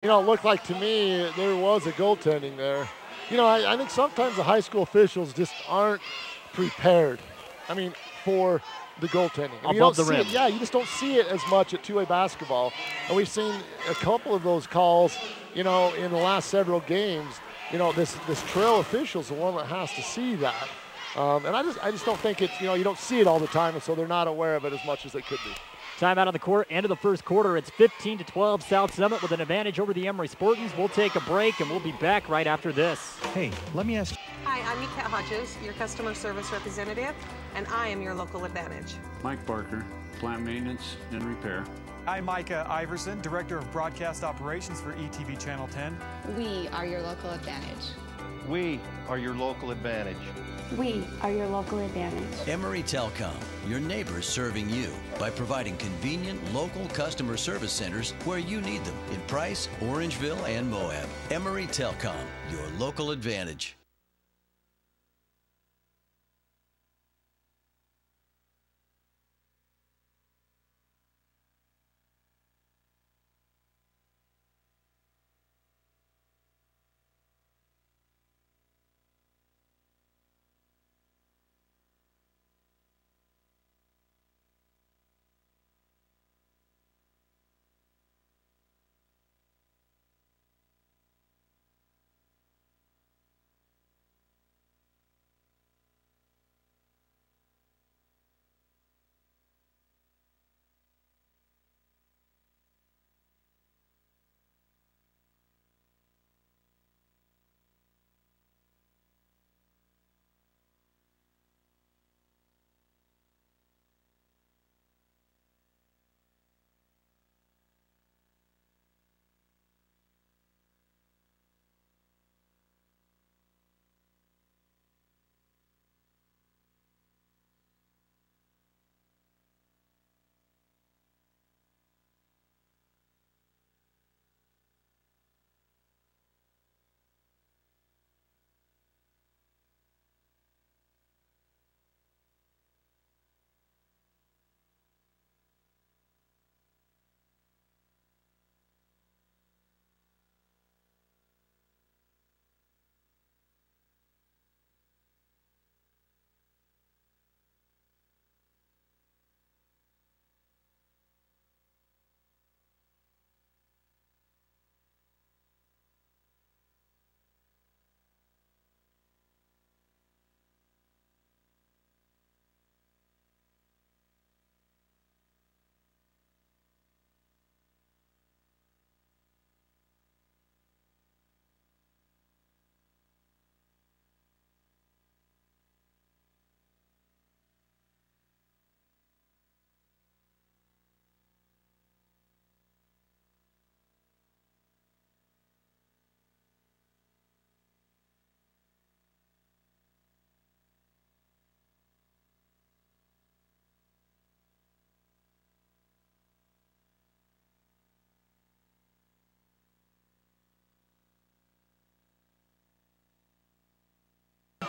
It looked like to me there was a goaltending there. I think sometimes the high school officials just aren't prepared. I mean, for the goaltending. You Above don't the rim. see it, yeah, you just don't see it as much at two-way basketball. And we've seen a couple of those calls, in the last several games. This trail official is the one that has to see that. And I just don't think it's, you don't see it all the time, and so they're not aware of it as much as they could be. Timeout on the court, end of the first quarter. It's 15-12 South Summit with an advantage over the Emery Spartans. We'll take a break, and we'll be back right after this. Hey, let me ask you. Hi, I'm Kat Hodges, your customer service representative, and I am your local advantage. Mike Barker, plant maintenance and repair. I'm Micah Iverson, Director of Broadcast Operations for ETV Channel 10. We are your local advantage. We are your local advantage. We are your local advantage. Emery Telecom, your neighbors serving you by providing convenient local customer service centers where you need them in Price, Orangeville, and Moab. Emery Telecom, your local advantage.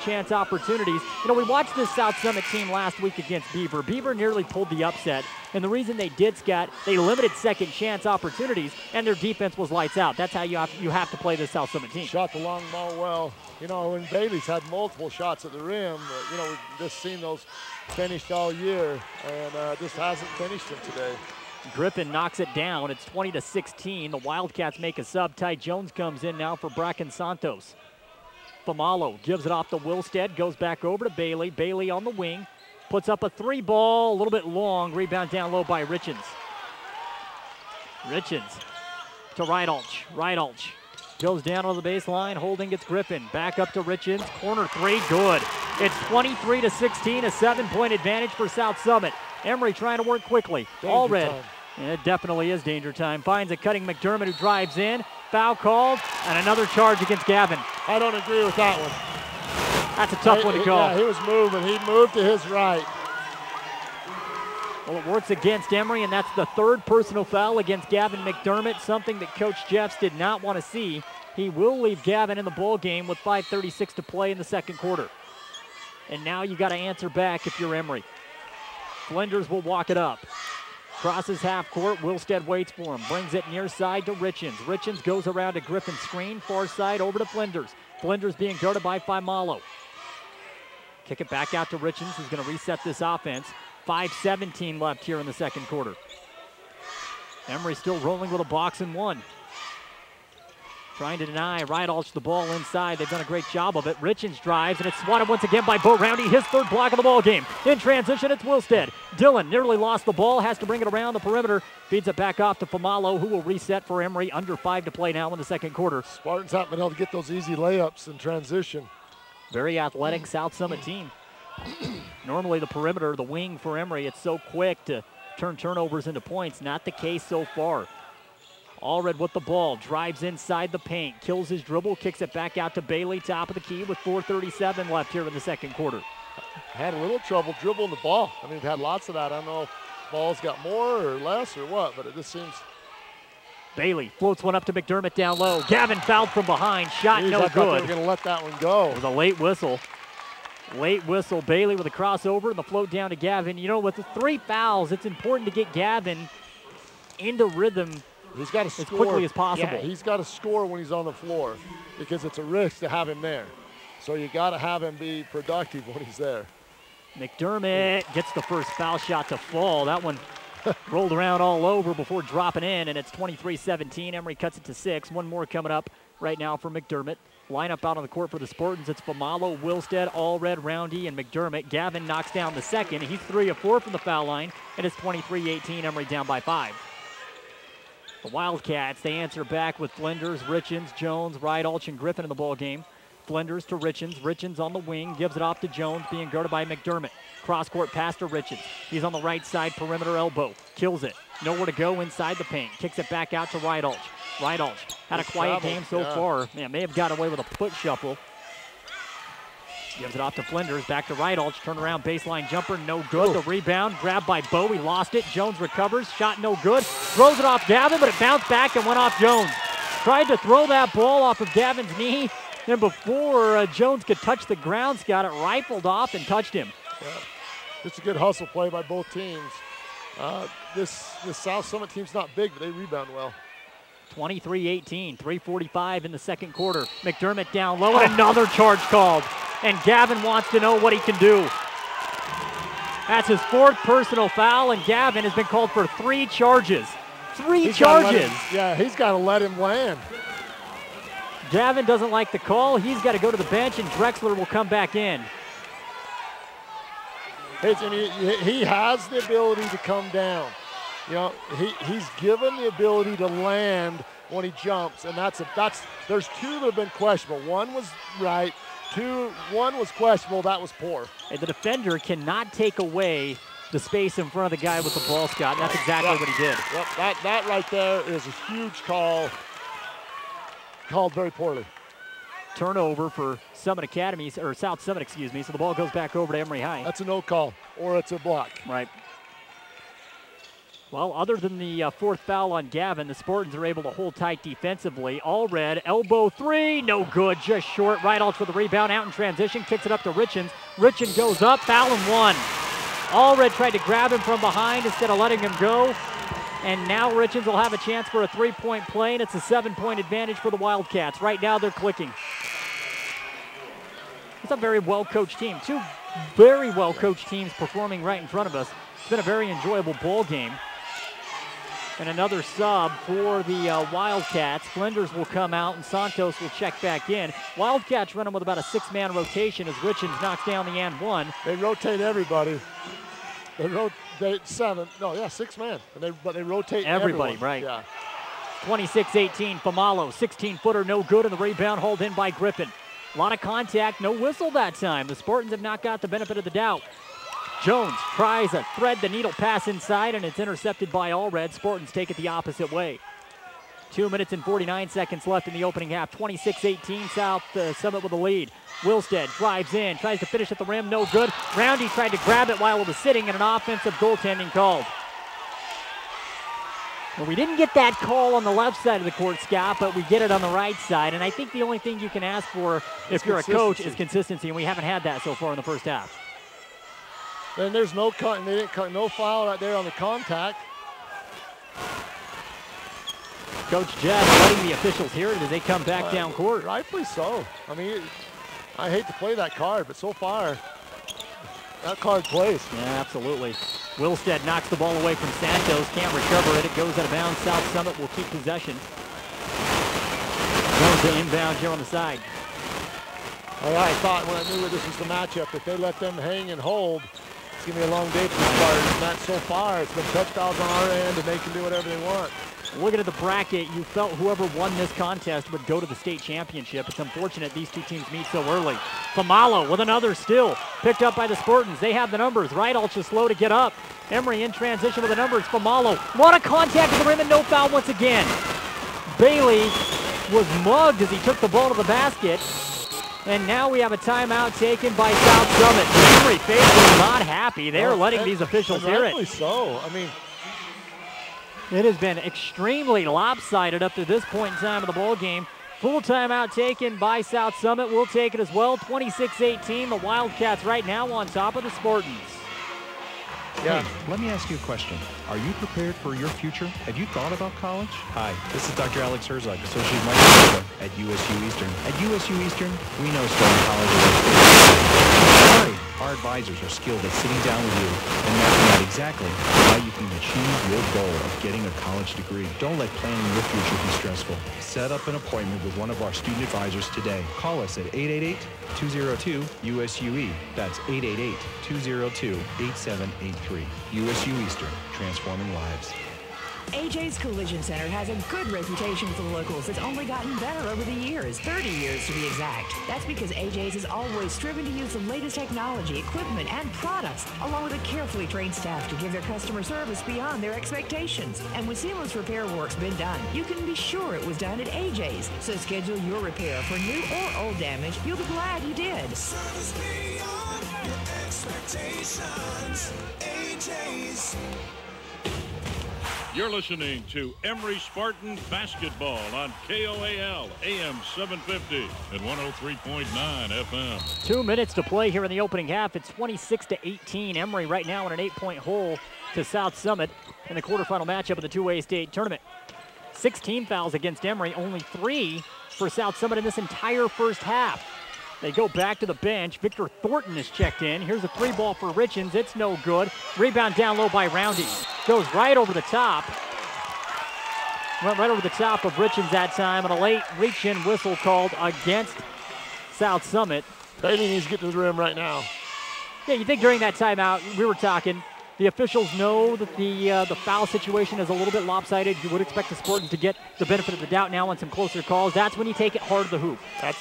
Chance opportunities. We watched this South Summit team last week against Beaver. Beaver nearly pulled the upset, and the reason they did, Scott, they limited second chance opportunities, and their defense was lights out. That's how you have to play this South Summit team. Shot the long ball well. When Bailey's had multiple shots at the rim, we've just seen those finished all year, and just hasn't finished them today. Griffin knocks it down. It's 20-16. The Wildcats make a sub. Ty Jones comes in now for Bracken Santos. Famalo gives it off to Wilstead, goes back over to Bailey. Bailey on the wing, puts up a three ball, a little bit long, rebound down low by Richens. Richens to Rydalch. Rydalch goes down on the baseline, holding gets Griffin. Back up to Richens, corner three, good. It's 23-16, a 7-point advantage for South Summit. Emery trying to work quickly. All red. It definitely is danger time. Finds a cutting McDermott who drives in. Foul called, and another charge against Gavin. I don't agree with that one. That's a tough one to call. Yeah, he was moving. He moved to his right. Well, it works against Emery, and that's the third personal foul against Gavin McDermott, something that Coach Jeffs did not want to see. He will leave Gavin in the ball game with 5:36 to play in the second quarter. And now you got to answer back if you're Emery. Flinders will walk it up. Crosses half court. Wilstead waits for him. Brings it near side to Richens. Richens goes around to Griffin's screen. Far side over to Flinders. Flinders being guarded by Faimalo. Kick it back out to Richens, who's going to reset this offense. 5:17 left here in the second quarter. Emery still rolling with a box and one. Trying to deny Rydalch the ball inside. They've done a great job of it. Richens drives, and it's swatted once again by Bo Roundy, his third block of the ball game. In transition, it's Wilstead. Dillon nearly lost the ball, has to bring it around the perimeter. Feeds it back off to Faimalo, who will reset for Emery. Under 5 to play now in the second quarter. Spartans haven't been able to get those easy layups in transition. Very athletic South Summit team. Normally the perimeter, the wing for Emery, it's so quick to turn turnovers into points. Not the case so far. Allred with the ball, drives inside the paint, kills his dribble, kicks it back out to Bailey, top of the key with 4:37 left here in the second quarter. Had a little trouble dribbling the ball. I mean, we've had lots of that. I don't know if ball's got more or less or what, but it just seems. Bailey floats one up to McDermott down low. Gavin fouled from behind, shot no I thought good. they were going to let that one go. It was a late whistle. Late whistle, Bailey with a crossover and the float down to Gavin. You know, with the 3 fouls, it's important to get Gavin into rhythm. He's got to as score quickly as possible. Yeah, he's got to score when he's on the floor because it's a risk to have him there. So you got to have him be productive when he's there. McDermott gets the first foul shot to fall. That one rolled around all over before dropping in, and it's 23-17. Emery cuts it to 6. One more coming up right now for McDermott. Lineup out on the court for the Spartans. It's Faimalo, Wilstead, Allred, Roundy, and McDermott. Gavin knocks down the second. He's 3 of 4 from the foul line, and it's 23-18. Emery down by 5. The Wildcats, they answer back with Flinders, Richens, Jones, Rydalch, and Griffin in the ball game. Flinders to Richens. Richens on the wing, gives it off to Jones, being guarded by McDermott. Cross-court pass to Richens. He's on the right side, perimeter elbow. Kills it. Nowhere to go inside the paint. Kicks it back out to Rydalch. Rydalch had a quiet game so far. Man, may have got away with a foot shuffle. Gives it off to Flinders, back to Rydalch, turn around, baseline jumper, no good. The rebound, grabbed by Bowe, he lost it. Jones recovers, shot no good. Throws it off Gavin, but it bounced back and went off Jones. Tried to throw that ball off of Gavin's knee, and before Jones could touch the ground, got it rifled off and touched him. Yeah. It's a good hustle play by both teams. This South Summit team's not big, but they rebound well. 23-18, 3:45 in the second quarter. McDermott down low, and another charge called. And Gavin wants to know what he can do. That's his 4th personal foul, and Gavin has been called for 3 charges. 3 charges. He's got to let him land. Gavin doesn't like the call. He's got to go to the bench, and Drexler will come back in. Hey, Jimmy, he has the ability to come down. You know, he's given the ability to land when he jumps, and there's 2 that have been questionable. One was right. One was questionable. That was poor. And the defender cannot take away the space in front of the guy with the ball, Scott. And that's exactly what he did. Yep, that right there is a huge call. Called very poorly. Turnover for Summit Academies, or South Summit, excuse me. So the ball goes back over to Emery High. That's a no call, or it's a block. Right. Well, other than the 4th foul on Gavin, the Spartans are able to hold tight defensively. Allred, elbow 3, no good, just short. Rydalch with the rebound, out in transition, kicks it up to Richens. Richens goes up, foul and 1. Allred tried to grab him from behind instead of letting him go. And now Richens will have a chance for a 3-point play, and it's a 7-point advantage for the Wildcats. Right now they're clicking. It's a very well-coached team. 2 very well-coached teams performing right in front of us. It's been a very enjoyable ball game. And another sub for the Wildcats. Flinders will come out, and Santos will check back in. Wildcats running with about a 6-man rotation as Richens knocks down the and 1. They rotate everybody. They rotate 7. No, yeah, 6-man. But they rotate everybody, everyone. Right. Yeah. 26-18, Faimalo, 16-footer, no good, and the rebound hauled in by Griffin. A lot of contact, no whistle that time. The Spartans have not got the benefit of the doubt. Jones tries a thread the needle pass inside, and it's intercepted by Allred. Spartans take it the opposite way. 2 minutes and 49 seconds left in the opening half. 26-18, South Summit with the lead. Wilstead drives in, tries to finish at the rim, no good. Roundy tried to grab it while it was sitting, and an offensive goaltending called. Well, we didn't get that call on the left side of the court, Scott, but we get it on the right side. And I think the only thing you can ask for if you're a coach is consistency, and we haven't had that so far in the first half. Then there's no foul right there on the contact. Coach Jett letting the officials hear it as they come back down court. Rightfully so. I mean, I hate to play that card, but so far, that card plays. Yeah, absolutely. Wilstead knocks the ball away from Santos, can't recover it. It goes out of bounds. South Summit will keep possession. Goes to inbound here on the side. I thought when I knew this was the matchup, if they let them hang and hold, it's going to be a long day for the Spartans. And that's so far. It's been touchdowns on our end, and they can do whatever they want. Looking at the bracket, you felt whoever won this contest would go to the state championship. It's unfortunate these two teams meet so early. Famalo with another steal, picked up by the Spartans. They have the numbers. Rydalch is slow to get up. Emery in transition with the numbers. Famalo, what a contact with the rim and no foul once again. Bailey was mugged as he took the ball to the basket. And now we have a timeout taken by South Summit. Emery faithful not happy. They're letting these officials hear it. So, I mean, it has been extremely lopsided up to this point in time of the ball game. Full timeout taken by South Summit. We'll take it as well. 26-18. The Wildcats right now on top of the Spartans. Yeah. Hey, let me ask you a question. Are you prepared for your future? Have you thought about college? Hi, this is Dr. Alex Herzog, Associate Microbiologist at USU Eastern. At USU Eastern, we know starting college is don't worry, our advisors are skilled at sitting down with you and mapping out exactly how you can achieve your goal of getting a college degree. Don't let planning your future be stressful. Set up an appointment with one of our student advisors today. Call us at 888-202-USUE. That's 888-202-8783. USU Eastern, transforming lives. AJ's Collision Center has a good reputation with the locals. It's only gotten better over the years, 30 years to be exact. That's because AJ's is always striven to use the latest technology, equipment, and products, along with a carefully trained staff to give their customer service beyond their expectations. And when seamless repair work's been done, you can be sure it was done at AJ's. So schedule your repair for new or old damage. You'll be glad you did. Service beyond your expectations. AJ's. You're listening to Emery Spartans basketball on KOAL AM 750 and 103.9 FM. 2 minutes to play here in the opening half. It's 26-18. Emery right now in an 8-point hole to South Summit in the quarterfinal matchup of the 2A state tournament. 16 fouls against Emery, only 3 for South Summit in this entire first half. They go back to the bench. Victor Thornton is checked in. Here's a 3-ball for Richens. It's no good. Rebound down low by Roundy. Goes right over the top. Went right over the top of Richens that time. And a late reach-in whistle called against South Summit. Bailey needs to get to the rim right now. Yeah, you think during that timeout, we were talking, the officials know that the foul situation is a little bit lopsided. You would expect the Spartans to get the benefit of the doubt now on some closer calls. That's when you take it hard to the hoop.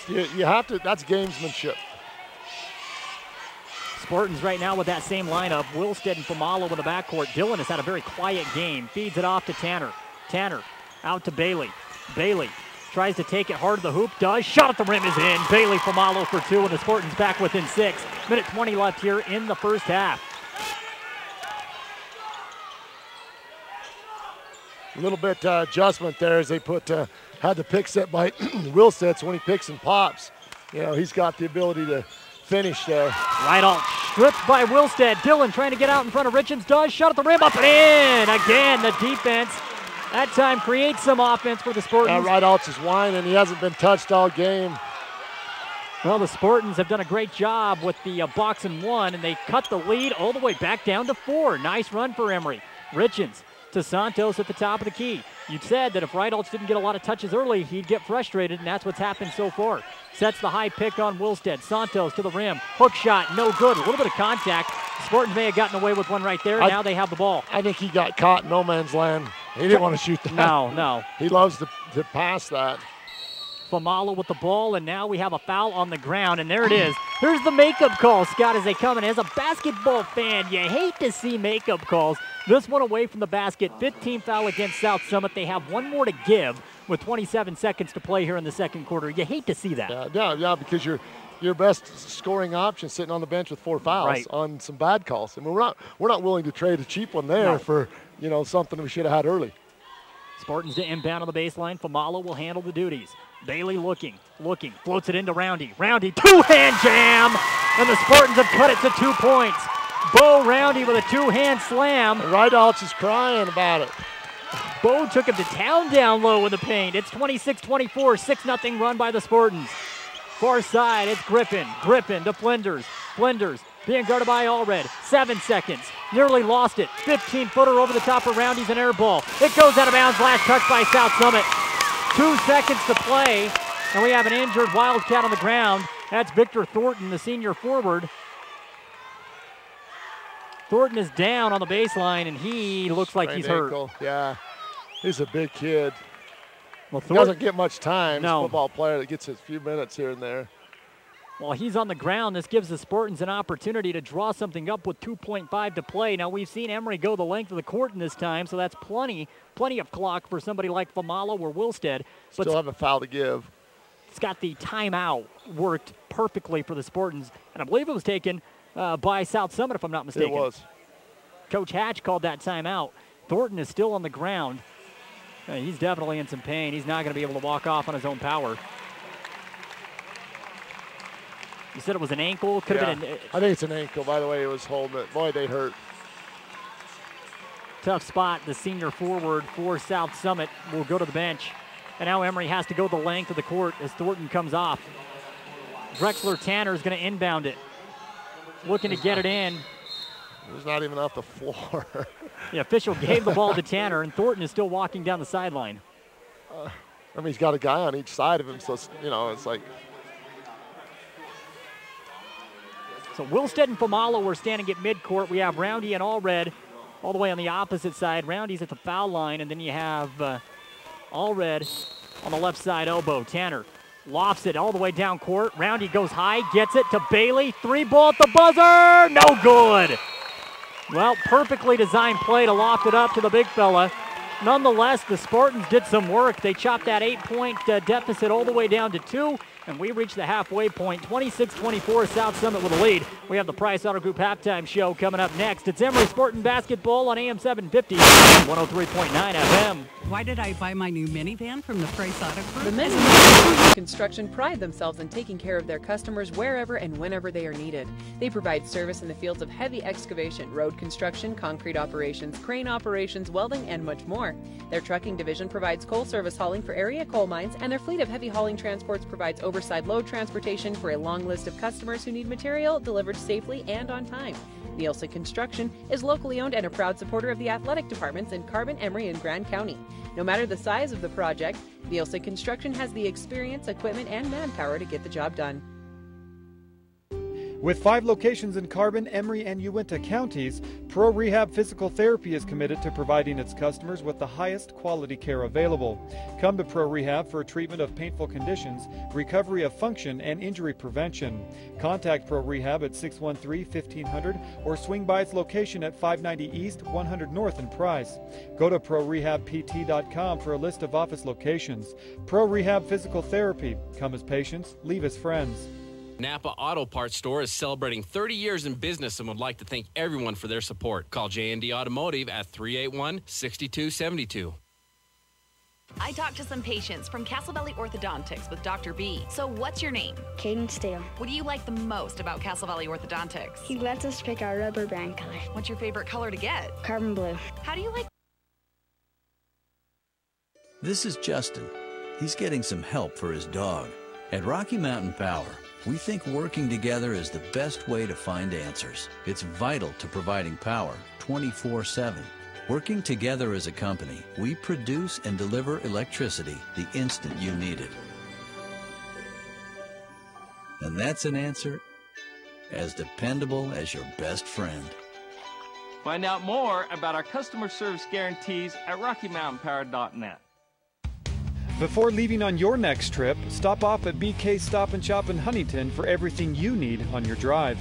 You have to. That's gamesmanship. Spartans right now with that same lineup. Wilstead and Famalo in the backcourt. Dillon has had a very quiet game. Feeds it off to Tanner. Tanner out to Bailey. Bailey tries to take it hard to the hoop. Does. Shot at the rim is in. Bailey Famalo for 2, and the Spartans back within 6. Minute 20 left here in the first half. A little bit adjustment there as they had the pick set by Wilstead, so when he picks and pops, you know, he's got the ability to finish there. Rydalch stripped by Wilstead. Dillon trying to get out in front of Richens. Does. Shot at the rim, up and in. Again, the defense that time creates some offense for the Spartans. Rydalch is whining. He hasn't been touched all game. Well, the Spartans have done a great job with the box and one, and they cut the lead all the way back down to 4. Nice run for Emery. Richens to Santos at the top of the key. You said that if Rydalch didn't get a lot of touches early, he'd get frustrated, and that's what's happened so far. Sets the high pick on Wilstead. Santos to the rim. Hook shot, no good. A little bit of contact. Spartans may have gotten away with one right there. Now they have the ball. I think he got caught in no man's land. He didn't want to shoot that. No. He loves to pass that. Famalo with the ball, and now we have a foul on the ground, and there it is. Here's the makeup call, Scott, as they come in. As a basketball fan, you hate to see makeup calls. This one away from the basket. 15 foul against South Summit. They have one more to give with 27 seconds to play here in the second quarter. You hate to see that. Yeah, because your best scoring option sitting on the bench with 4 fouls on some bad calls. I mean, we're not willing to trade a cheap one there for something we should have had early. Spartans to inbound on the baseline. Famalo will handle the duties. Bailey looking, floats it into Roundy. Roundy, 2-hand jam, and the Spartans have cut it to 2 points. Bo Roundy with a 2-hand slam. Rydalch is crying about it. Bo took him to town down low in the paint. It's 26-24, 6-0 run by the Spartans. Far side, it's Griffin. Griffin to Flinders. Flinders being guarded by Allred. 7 seconds. Nearly lost it. 15-footer over the top of Roundy's an air ball. It goes out of bounds. Last touch by South Summit. 2 seconds to play, and we have an injured Wildcat on the ground. That's Victor Thornton, the senior forward. Thornton is down on the baseline, and he looks like he's hurt. Yeah, he's a big kid. Well, he doesn't get much time. No. He's a football player that gets his few minutes here and there. Well, he's on the ground. This gives the Spartans an opportunity to draw something up with 2.5 to play. Now, we've seen Emery go the length of the court in this time, so that's plenty of clock for somebody like Famalo or Wilstead. But still have a foul to give. It's got the timeout worked perfectly for the Spartans, and I believe it was taken by South Summit, if I'm not mistaken. It was. Coach Hatch called that timeout. Thornton is still on the ground. He's definitely in some pain. He's not going to be able to walk off on his own power. You said it was an ankle? Could have been. I think it's an ankle. By the way, it was holding it. Boy, they hurt. Tough spot. The senior forward for South Summit will go to the bench. And now Emery has to go the length of the court as Thornton comes off. Drexler Tanner is going to inbound it. Looking to get it in. It was not even off the floor. The official gave the ball to Tanner, and Thornton is still walking down the sideline. I mean, he's got a guy on each side of him, so, it's like. So Wilstead and Famalo were standing at midcourt. We have Roundy and Allred all the way on the opposite side. Roundy's at the foul line, and then you have Allred on the left side elbow. Tanner lofts it all the way down court. Roundy goes high, gets it to Bailey. 3-ball at the buzzer, no good. Well, perfectly designed play to loft it up to the big fella. Nonetheless, the Spartans did some work. They chopped that 8-point deficit all the way down to 2, and we reached the halfway point. 26-24, South Summit with a lead. We have the Price Auto Group halftime show coming up next. It's Emery Spartan Basketball on AM 750, 103.9 FM. Why did I buy my new minivan from the Price Auto Group? The men in construction pride themselves in taking care of their customers wherever and whenever they are needed. They provide service in the fields of heavy excavation, road construction, concrete operations, crane operations, welding, and much more. Their trucking division provides coal service hauling for area coal mines, and their fleet of heavy hauling transports provides overside load transportation for a long list of customers who need material delivered safely and on time. Nielsen Construction is locally owned and a proud supporter of the athletic departments in Carbon, Emery, and Grand County. No matter the size of the project, Nielsen Construction has the experience, equipment, and manpower to get the job done. With 5 locations in Carbon, Emery, and Uinta counties, Pro Rehab Physical Therapy is committed to providing its customers with the highest quality care available. Come to Pro Rehab for treatment of painful conditions, recovery of function, and injury prevention. Contact Pro Rehab at 613-1500 or swing by its location at 590 East, 100 North in Price. Go to ProRehabPT.com for a list of office locations. Pro Rehab Physical Therapy. Come as patients, leave as friends. Napa Auto Parts Store is celebrating 30 years in business and would like to thank everyone for their support. Call J&D Automotive at 381-6272. I talked to some patients from Castle Valley Orthodontics with Dr. B. So what's your name? Caden Steele. What do you like the most about Castle Valley Orthodontics? He lets us pick our rubber band color. What's your favorite color to get? Carbon blue. How do you like? This is Justin. He's getting some help for his dog. At Rocky Mountain Power, we think working together is the best way to find answers. It's vital to providing power 24/7. Working together as a company, we produce and deliver electricity the instant you need it. And that's an answer as dependable as your best friend. Find out more about our customer service guarantees at RockyMountainPower.net. Before leaving on your next trip, stop off at BK Stop and Shop in Huntington for everything you need on your drive.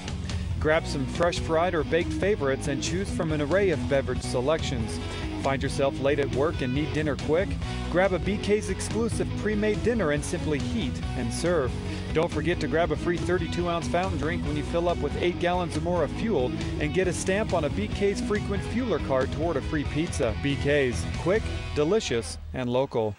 Grab some fresh fried or baked favorites and choose from an array of beverage selections. Find yourself late at work and need dinner quick? Grab a BK's exclusive pre-made dinner and simply heat and serve. Don't forget to grab a free 32-ounce fountain drink when you fill up with 8 gallons or more of fuel and get a stamp on a BK's frequent fueler card toward a free pizza. BK's, quick, delicious, and local.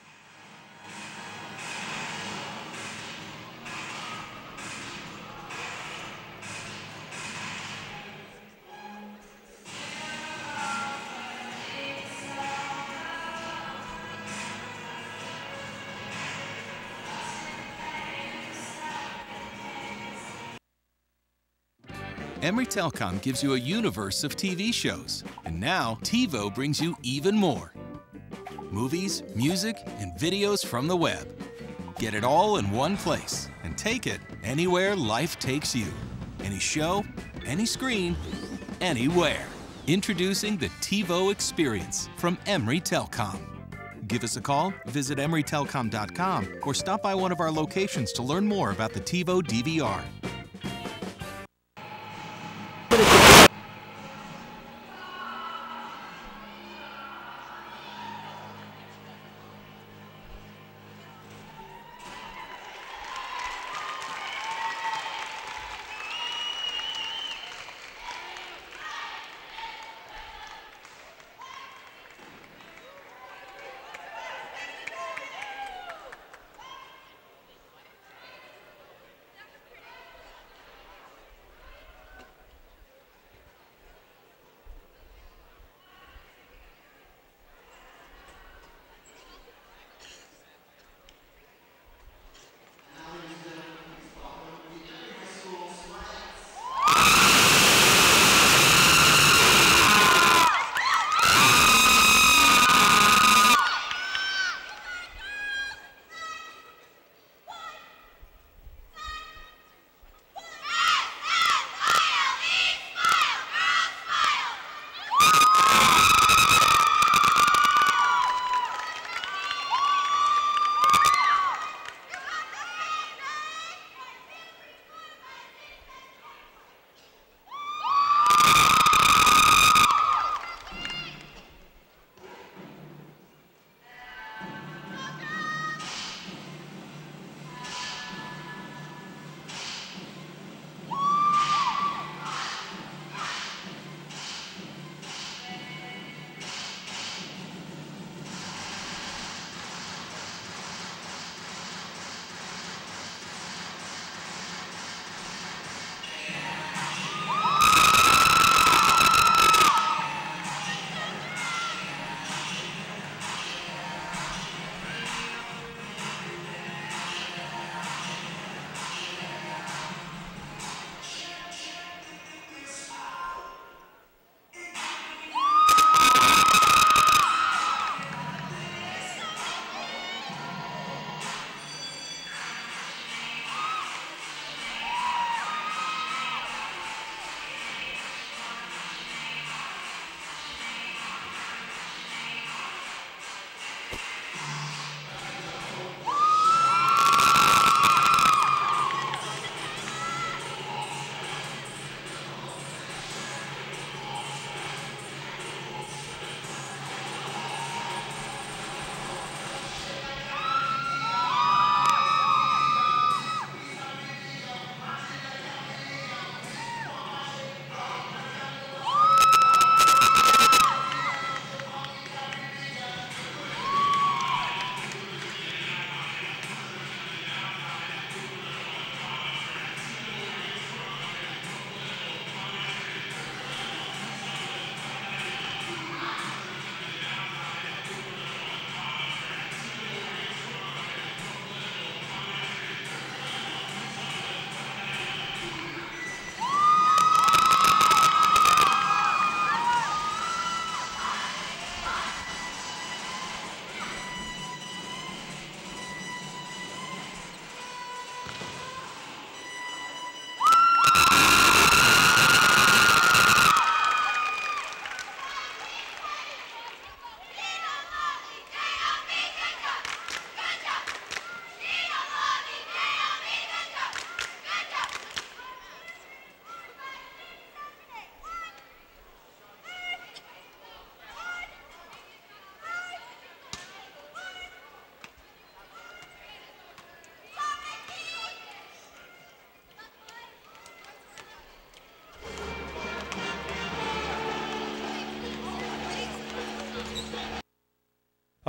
Emery Telecom gives you a universe of TV shows, and now TiVo brings you even more. Movies, music, and videos from the web. Get it all in one place and take it anywhere life takes you. Any show, any screen, anywhere. Introducing the TiVo Experience from Emery Telecom. Give us a call, visit emerytelecom.com, or stop by one of our locations to learn more about the TiVo DVR.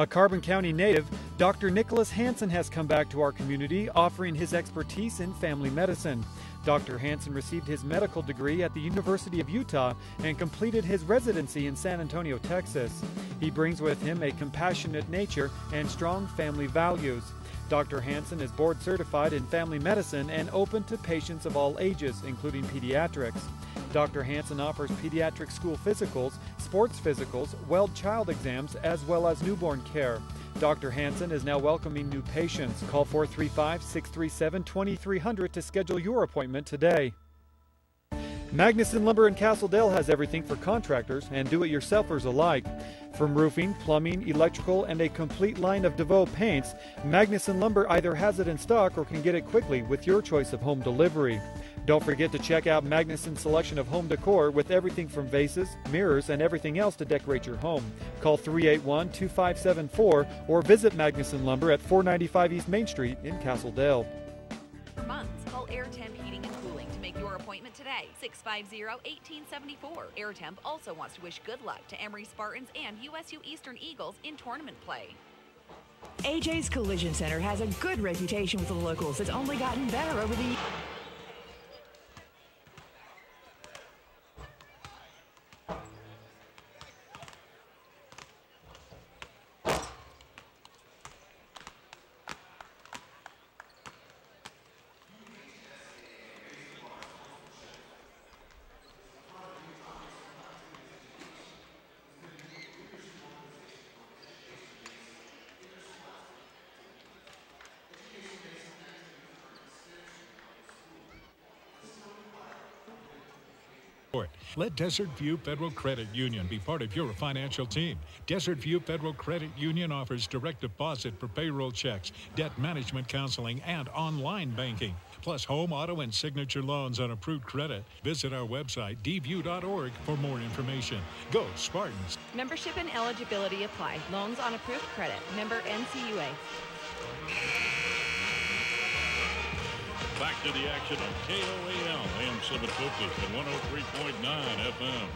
A Carbon County native, Dr. Nicholas Hansen has come back to our community, offering his expertise in family medicine. Dr. Hansen received his medical degree at the University of Utah and completed his residency in San Antonio, Texas. He brings with him a compassionate nature and strong family values. Dr. Hansen is board certified in family medicine and open to patients of all ages, including pediatrics. Dr. Hansen offers pediatric school physicals, sports physicals, welled child exams, as well as newborn care. Dr. Hansen is now welcoming new patients. Call 435-637-2300 to schedule your appointment today. Magnuson Lumber in Castledale has everything for contractors and do-it-yourselfers alike. From roofing, plumbing, electrical, and a complete line of DeVoe paints, Magnuson Lumber either has it in stock or can get it quickly with your choice of home delivery. Don't forget to check out Magnuson's selection of home decor with everything from vases, mirrors, and everything else to decorate your home. Call 381-2574 or visit Magnuson Lumber at 495 East Main Street in Castledale. For months, call AirTemp Heating and Cooling to make your appointment today. 650-1874. AirTemp also wants to wish good luck to Emery Spartans and USU Eastern Eagles in tournament play. AJ's Collision Center has a good reputation with the locals. It's only gotten better over the years. Let Desert View Federal Credit Union be part of your financial team. Desert View Federal Credit Union offers direct deposit for payroll checks, debt management counseling, and online banking. Plus home, auto, and signature loans on approved credit. Visit our website, dview.org, for more information. Go Spartans! Membership and eligibility apply. Loans on approved credit. Member NCUA. Back to the action on KOAL, AM 750 and 103.9 FM.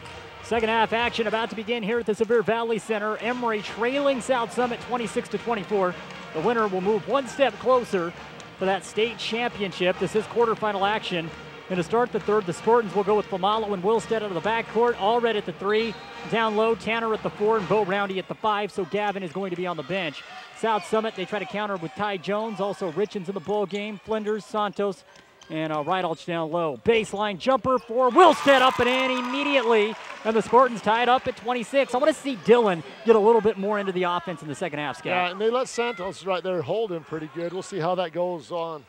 Second half action about to begin here at the Sevier Valley Center. Emery trailing South Summit 26-24. The winner will move one step closer for that state championship. This is quarterfinal action. And to start the third, the Spartans will go with Famalo and Wilstead out of the backcourt. Allred at the 3. Down low, Tanner at the 4 and Bo Roundy at the 5. So Gavin is going to be on the bench. South Summit, they try to counter with Ty Jones. Also Richens in the ball game. Flinders, Santos, and Rydalch down low. Baseline jumper for Wilstead, up and in immediately. And the Spartans tied up at 26. I want to see Dylan get a little bit more into the offense in the second half, Scott. Yeah, and they let Santos right there hold him pretty good. We'll see how that goes on.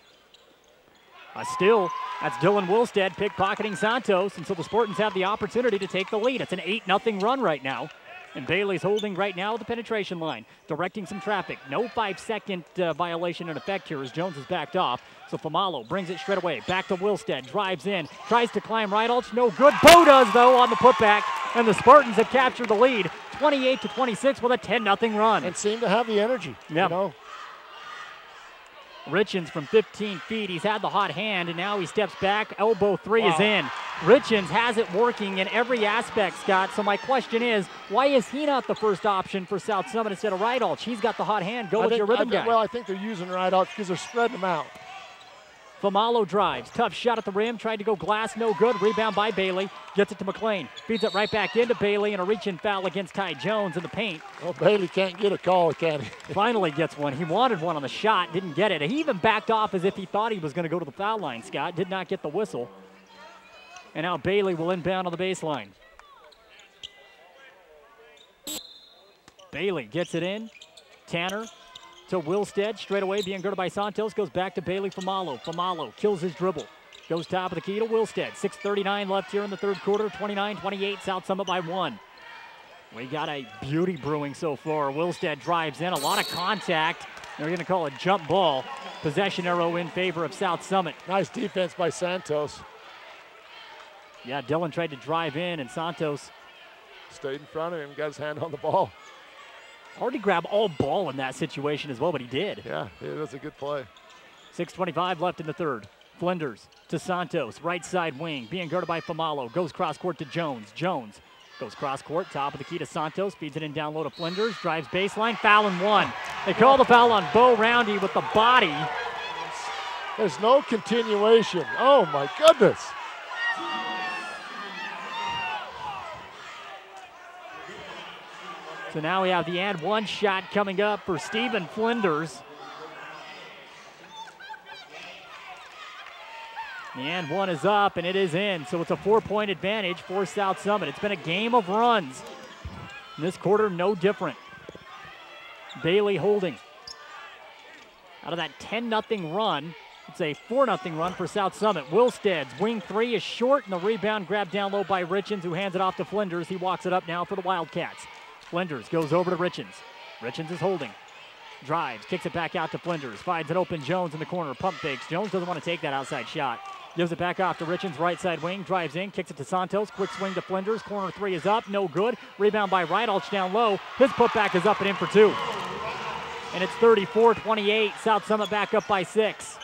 Still, that's Dylan Wilstead pickpocketing Santos, and so the Spartans have the opportunity to take the lead. It's an 8-0 run right now. And Bailey's holding right now at the penetration line, directing some traffic. No 5-second violation in effect here as Jones is backed off. So Famalo brings it straight away. Back to Wilstead, drives in, tries to climb Rydalch. No good. Bo does, though, on the putback. And the Spartans have captured the lead, 28-26 with a 10-0 run. And seem to have the energy, yeah. You know. Richens from 15 feet. He's had the hot hand, and now he steps back. Elbow 3 is in. Richens has it working in every aspect, Scott. So my question is, why is he not the first option for South Summit instead of Rydalch? He's got the hot hand. Go with your rhythm guy. Well, I think they're using Rydalch because they're spreading them out. Famalo drives. Tough shot at the rim. Tried to go glass. No good. Rebound by Bailey. Gets it to McLean. Feeds it right back into Bailey, and a reach-in foul against Ty Jones in the paint. Well, Bailey can't get a call, can he? Finally gets one. He wanted one on the shot. Didn't get it. He even backed off as if he thought he was going to go to the foul line, Scott. Did not get the whistle. And now Bailey will inbound on the baseline. Bailey gets it in. Tanner to Wilstead, straight away being guarded by Santos, goes back to Bailey. Famalo. Famalo kills his dribble. Goes top of the key to Wilstead. 6:39 left here in the third quarter. 29-28, South Summit by 1. We got a beauty brewing so far. Wilstead drives in, a lot of contact. They're going to call a jump ball. Possession arrow in favor of South Summit. Nice defense by Santos. Yeah, Dylan tried to drive in, and Santos stayed in front of him, got his hand on the ball. Hard to grab all ball in that situation as well, but he did. Yeah, it was a good play. 6:25 left in the third. Flinders to Santos, right side wing, being guarded by Famalo. Goes cross court to Jones. Jones goes cross court, top of the key to Santos, feeds it in down low to Flinders, drives baseline, foul and 1. They call the foul on Bo Roundy with the body. There's no continuation. Oh my goodness. So now we have the and 1 shot coming up for Stephen Flinders. The and one is up, and it is in. So it's a 4-point advantage for South Summit. It's been a game of runs. In this quarter, no different. Bailey holding. Out of that 10-0 run, it's a 4-0 run for South Summit. Wilsted's wing three is short, and the rebound grabbed down low by Richens, who hands it off to Flinders. He walks it up now for the Wildcats. Flinders goes over to Richens. Richens is holding. Drives, kicks it back out to Flinders. Finds an open Jones in the corner. Pump fakes. Jones doesn't want to take that outside shot. Gives it back off to Richens, right side wing. Drives in, kicks it to Santos. Quick swing to Flinders. Corner three is up, no good. Rebound by Rydalch down low. His putback is up and in for two. And it's 34-28. South Summit back up by 6.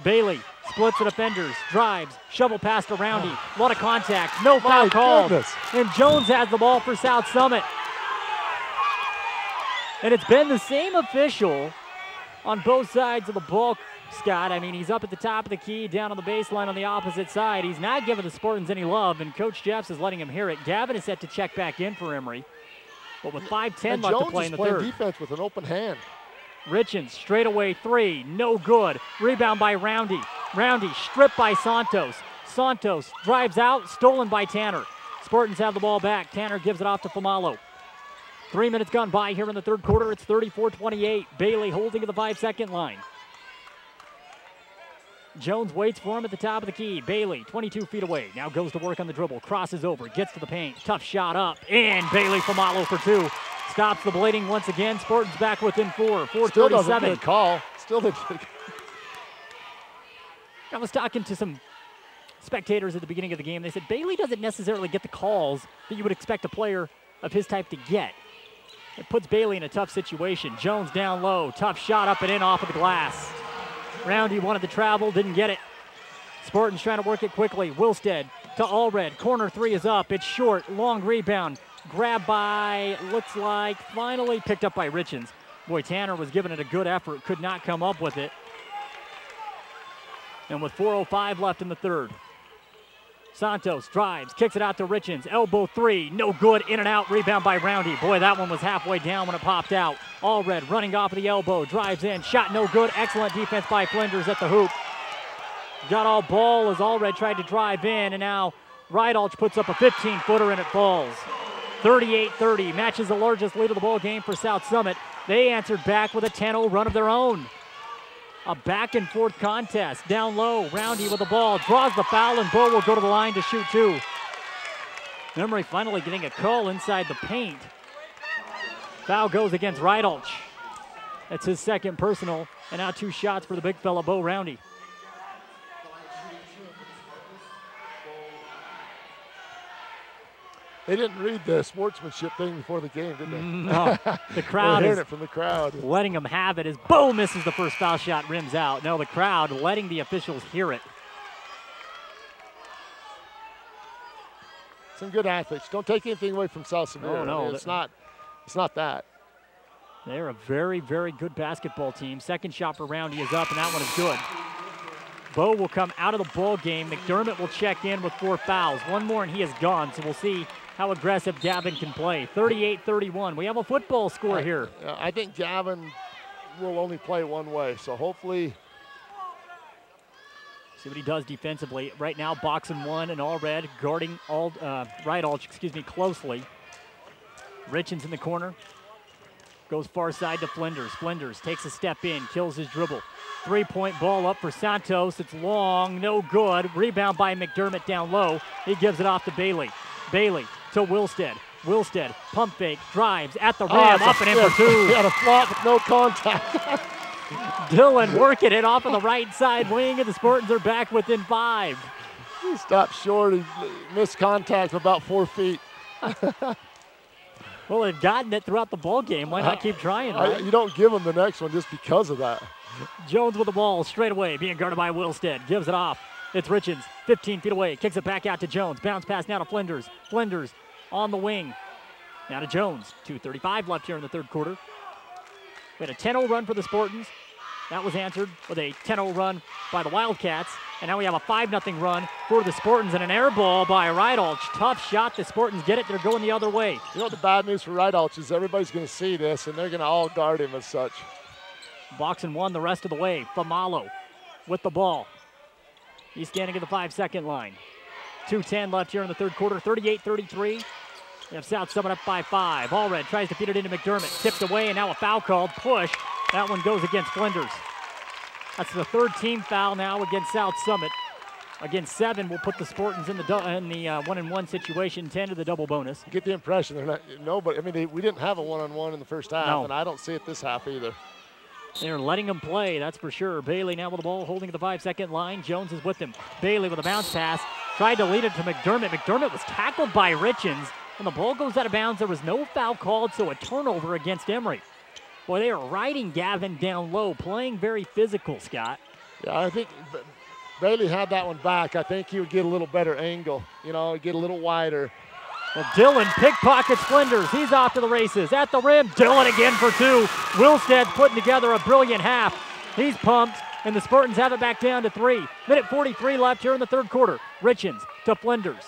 Bailey splits the defenders, drives, shovel pass to Roundy. A lot of contact, no foul called. And Jones has the ball for South Summit. And it's been the same official on both sides of the ball, Scott. I mean, he's up at the top of the key, down on the baseline on the opposite side. He's not giving the Spartans any love, and Coach Jeffs is letting him hear it. Gavin is set to check back in for Emery. But with 5:10 left to play in the third. Jones is playing defense with an open hand. Richens, straightaway three, no good. Rebound by Roundy. Roundy stripped by Santos. Santos drives out, stolen by Tanner. Spartans have the ball back. Tanner gives it off to Famalo. 3 minutes gone by here in the third quarter. It's 34-28. Bailey holding at the 5-second line. Jones waits for him at the top of the key. Bailey, 22 feet away. Now goes to work on the dribble. Crosses over, gets to the paint. Tough shot up, and Bailey Famalo for two. Stops the blading once again. Spartans back within 4. 4:37. Still doesn't get a call. Still didn't get a call. I was talking to some spectators at the beginning of the game. They said Bailey doesn't necessarily get the calls that you would expect a player of his type to get. It puts Bailey in a tough situation. Jones down low. Tough shot up and in off of the glass. Roundy wanted to travel, didn't get it. Spartans trying to work it quickly. Wilsted to Allred. Corner three is up. It's short. Long rebound. Grabbed by, looks like, finally picked up by Richens. Boy, Tanner was giving it a good effort. Could not come up with it. And with 4:05 left in the third. Santos drives, kicks it out to Richens. Elbow three, no good, in and out. Rebound by Roundy. Boy, that one was halfway down when it popped out. Allred running off of the elbow, drives in, shot no good. Excellent defense by Flinders at the hoop. Got all ball as Allred tried to drive in, and now Rydalch puts up a 15-footer and it falls. 38-30, matches the largest lead of the ball game for South Summit. They answered back with a 10-0 run of their own. A back and forth contest. Down low, Roundy with the ball, draws the foul, and Bo will go to the line to shoot two. Emery finally getting a call inside the paint. Foul goes against Rydalch. That's his second personal, and now 2 shots for the big fella, Bo Roundy. They didn't read the sportsmanship thing before the game, did they? No, the crowd We're is hearing it from the crowd. letting them have it as Bo misses the first foul shot, rims out. No, the crowd letting the officials hear it. Some good athletes. Don't take anything away from South Summit. No, no. It's not that. They're a very, very good basketball team. Second shot for Roundy is up, and that one is good. Bo will come out of the ball game. McDermott will check in with 4 fouls. One more, and he is gone, so we'll see how aggressive Gavin can play. 38-31. We have a football score here. I think Gavin will only play one way, so hopefully. See what he does defensively. Right now, boxing one and Allred guarding Rydalch, closely. Richens in the corner. Goes far side to Flinders. Flinders takes a step in, kills his dribble. 3-point ball up for Santos. It's long, no good. Rebound by McDermott down low. He gives it off to Bailey. Bailey to Wilsted. Wilsted, pump fake, drives at the rim, up and in for two. He had a flop with no contact. Dylan working it off of the right side wing, and the Spartans are back within 5. He stopped short. He missed contact of about 4 feet. Well, they've gotten it throughout the ball game. Why not keep trying, right? You don't give them the next one just because of that. Jones with the ball straight away, being guarded by Wilsted. Gives it off. It's Richens, 15 feet away. Kicks it back out to Jones. Bounce pass now to Flinders. Flinders on the wing. Now to Jones. 2:35 left here in the third quarter. We had a 10-0 run for the Spartans. That was answered with a 10-0 run by the Wildcats. And now we have a 5-0 run for the Spartans and an air ball by Rydalch. Tough shot. The Spartans get it. They're going the other way. You know what the bad news for Rydalch is everybody's going to see this, and they're going to all guard him as such. Boxing one the rest of the way. Famalo with the ball. He's standing at the 5-second line. 2:10 left here in the third quarter, 38-33. They have South Summit up by 5. Allred tries to feed it into McDermott. Tipped away, and now a foul called. Push. That one goes against Flinders. That's the third team foul now against South Summit. Against 7 will put the Spartans in the 1-and-1 situation, 10 to the double bonus. You get the impression they're not, nobody, I mean, we didn't have a one-on-one in the first half, and I don't see it this half either. They're letting them play, that's for sure. Bailey now with the ball, holding at the 5-second line. Jones is with him. Bailey with a bounce pass. Tried to lead it to McDermott. McDermott was tackled by Richens. When the ball goes out of bounds, there was no foul called, so a turnover against Emery. Boy, they are riding Gavin down low, playing very physical, Scott. Yeah, I think Bailey had that one back. I think he would get a little better angle, get a little wider. Well, Dillon pickpockets Flinders. He's off to the races. At the rim, Dillon again for 2. Wilstead's putting together a brilliant half. He's pumped, and the Spartans have it back down to 3. Minute 43 left here in the third quarter. Richens to Flinders.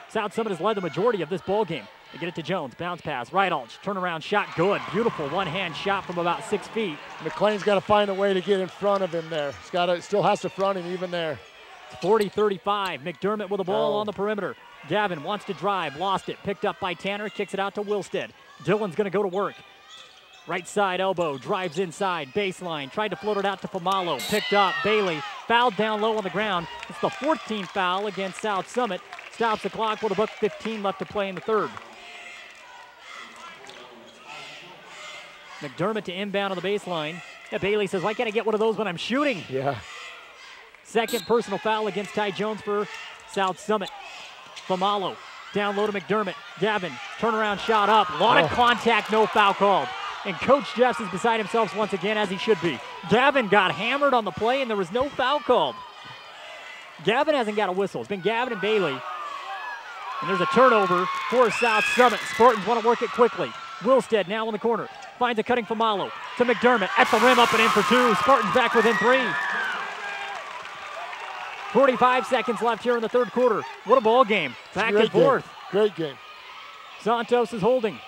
South Summit has led the majority of this ball game. They get it to Jones. Bounce pass. Ridealch. Turnaround shot. Good. Beautiful one-hand shot from about 6 feet. McLean's got to find a way to get in front of him there. Still has to front him even there. It's 40-35. McDermott with the ball on the perimeter. Gavin wants to drive. Lost it. Picked up by Tanner. Kicks it out to Wilstead. Dillon's going to go to work. Right side elbow. Drives inside. Baseline. Tried to float it out to Famalo. Picked up. Bailey. Fouled down low on the ground. It's the 14th foul against South Summit. Stops the clock with about 15 left to play in the third. McDermott to inbound on the baseline. Yeah, Bailey says, why can't I get one of those when I'm shooting? Yeah. Second personal foul against Ty Jones for South Summit. Famalo down low to McDermott. Gavin, turnaround shot up. A lot of contact, no foul called. And Coach Jeffs is beside himself once again, as he should be. Gavin got hammered on the play, and there was no foul called. Gavin hasn't got a whistle. It's been Gavin and Bailey. And there's a turnover for South Summit. Spartans want to work it quickly. Wilstead now in the corner. Finds a cutting Famalo to McDermott. At the rim, up and in for 2. Spartans back within 3. 45 seconds left here in the third quarter. What a ball game. Back and forth. Great game. Santos is holding.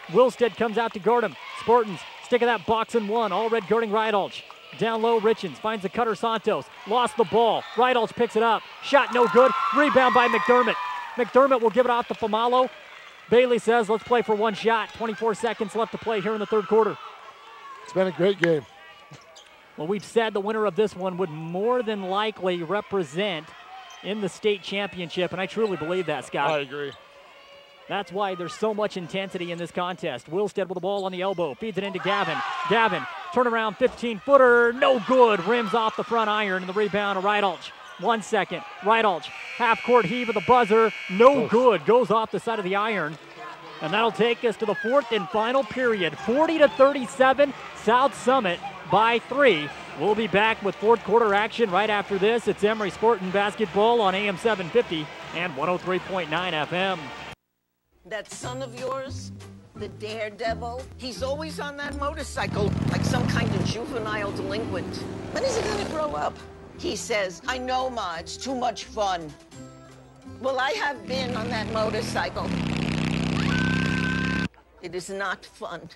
Wilstead comes out to guard him. Spartans stick of that box and 1. All red guarding Ridealch. Down low, Richens finds the cutter Santos. Lost the ball. Ridealch picks it up. Shot no good. Rebound by McDermott. McDermott will give it off to Famalo. Bailey says, let's play for 1 shot. 24 seconds left to play here in the third quarter. It's been a great game. Well, we've said the winner of this one would more than likely represent in the state championship, and I truly believe that, Scott. I agree. That's why there's so much intensity in this contest. Wilstead with the ball on the elbow, feeds it into Gavin. Gavin, turnaround 15-footer, no good. Rims off the front iron, and the rebound to Ridealch. 1 second. Ridealch, half-court heave of the buzzer, no good. Goes off the side of the iron. And that'll take us to the fourth and final period. 40-37, South Summit by 3. We'll be back with fourth quarter action right after this. It's Emery Spartan Basketball on AM 750 and 103.9 FM. That son of yours, the daredevil, he's always on that motorcycle like some kind of juvenile delinquent. When is he gonna grow up? He says, I know, Ma, it's too much fun. Well, I have been on that motorcycle. It is not fun.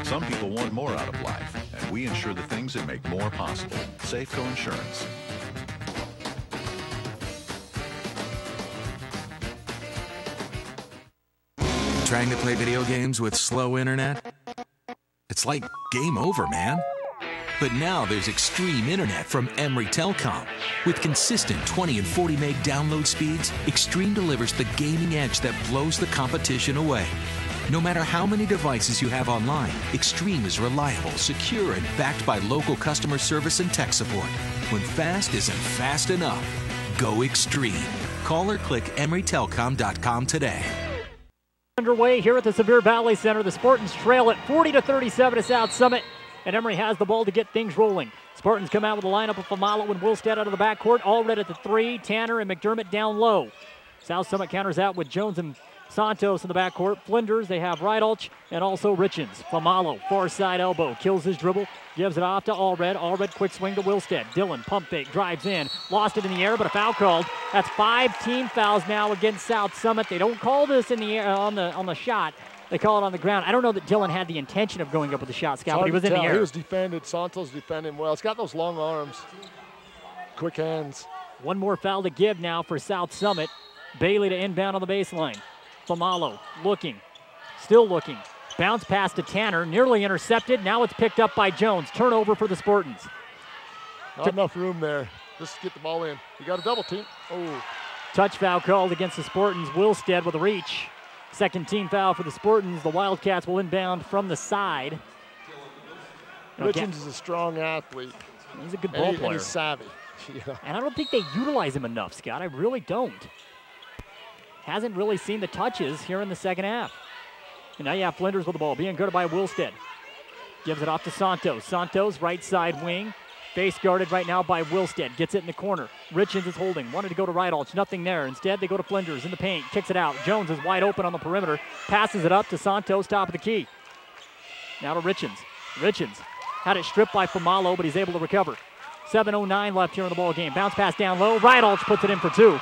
Some people want more out of life, and we insure the things that make more possible. Safeco Insurance. Trying to play video games with slow internet? It's like game over, man. But now there's extreme internet from Emery Telecom. With consistent 20 and 40 meg download speeds, Extreme delivers the gaming edge that blows the competition away. No matter how many devices you have online, Extreme is reliable, secure, and backed by local customer service and tech support. When fast isn't fast enough, go Extreme. Call or click emerytelcom.com today. Underway here at the Sevier Valley Center. The Spartans trail at 40-37 to South Summit, and Emery has the ball to get things rolling. Spartans come out with a lineup of Famalo and Wilstead out of the backcourt. Allred at the 3, Tanner and McDermott down low. South Summit counters out with Jones and Santos in the backcourt. Flinders, they have Ridealch and also Richens. Famalo, far side elbow, kills his dribble, gives it off to Allred. Allred, quick swing to Wilstead. Dillon, pump fake, drives in, lost it in the air, but a foul called. That's 5 team fouls now against South Summit. They don't call this in the air on the shot. They call it on the ground. I don't know that Dillon had the intention of going up with the shot, Scott, but he was in the air. He was defended. Santos defended him well. It's got those long arms, quick hands. One more foul to give now for South Summit. Bailey to inbound on the baseline. Famalo looking, still looking. Bounce pass to Tanner, nearly intercepted. Now it's picked up by Jones. Turnover for the Spartans. Not enough room there. Just get the ball in. You got a double team. Oh. Touch foul called against the Spartans. Wilstead with a reach. Second team foul for the Spartans. The Wildcats will inbound from the side. Richards is a strong athlete. He's a good ball player. And he's savvy. Yeah. And I don't think they utilize him enough, Scott. I really don't. Hasn't really seen the touches here in the second half. And now you have Flinders with the ball, being guarded by Wilstead. Gives it off to Santos. Santos, right side wing. Face guarded right now by Wilstead. Gets it in the corner. Richards is holding. Wanted to go to Rydalch. Nothing there. Instead, they go to Flinders in the paint. Kicks it out. Jones is wide open on the perimeter. Passes it up to Santos, top of the key. Now to Richards. Richards had it stripped by Famalo, but he's able to recover. 7:09 left here in the ball game. Bounce pass down low. Rydalch puts it in for two.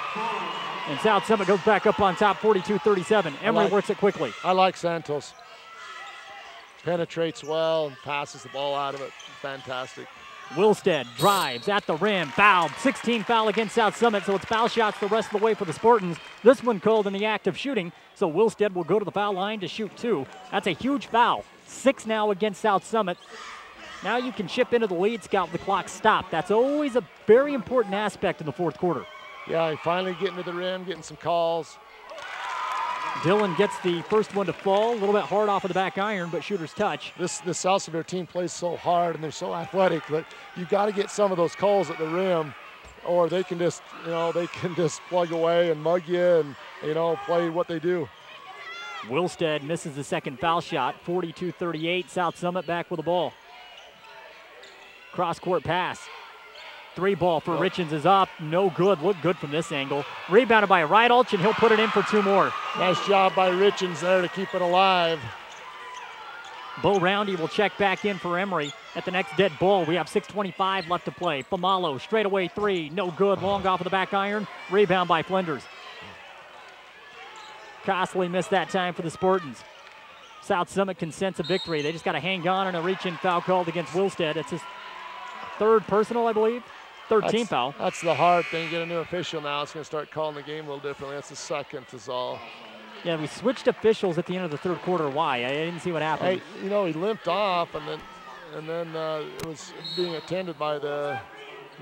And South Summit goes back up on top, 42-37. Emery works it quickly. I like Santos. Penetrates well and passes the ball out of it. Fantastic. Wilstead drives at the rim, fouled. 16 foul against South Summit, so it's foul shots the rest of the way for the Spartans. This one called in the act of shooting, so Wilstead will go to the foul line to shoot two. That's a huge foul. 6 now against South Summit. Now you can chip into the lead, Scout, with the clock stopped. That's always a very important aspect in the fourth quarter. Yeah, finally getting to the rim, getting some calls. Dillon gets the first one to fall, a little bit hard off of the back iron, but shooter's touch. This South Severe team plays so hard and they're so athletic, but you got to get some of those calls at the rim, or they can just, plug away and mug you and, play what they do. Wilstead misses the second foul shot, 42-38. South Summit back with the ball. Cross-court pass. 3 ball for Richards is up. No good. Looked good from this angle. Rebounded by Rydalch, and he'll put it in for 2 more. Nice job by Richards there to keep it alive. Bo Roundy will check back in for Emery at the next dead ball. We have 6:25 left to play. Famalo, straightaway 3. No good. Long off of the back iron. Rebound by Flinders. Costly missed that time for the Spartans. South Summit can sense a victory. They just got to hang on, and a reach-in foul called against Wilstead. It's his 3rd personal, I believe. 3rd team foul. That's the hard thing. You get a new official now. It's going to start calling the game a little differently. That's the second is all. Yeah, we switched officials at the end of the 3rd quarter. Why? I didn't see what happened. Hey, he limped off, and then it was being attended by the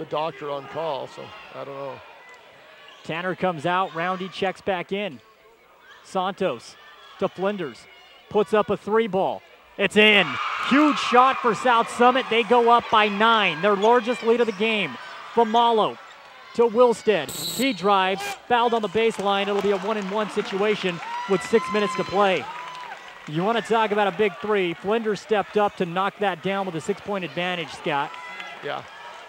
doctor on call. So I don't know. Tanner comes out. Roundy checks back in. Santos to Flinders. Puts up a 3 ball. It's in. Huge shot for South Summit. They go up by 9. Their largest lead of the game. Famalo to Wilstead. He drives, fouled on the baseline. It'll be a 1-and-1 situation with 6 minutes to play. You want to talk about a big 3. Flinders stepped up to knock that down with a 6-point advantage, Scott. Yeah.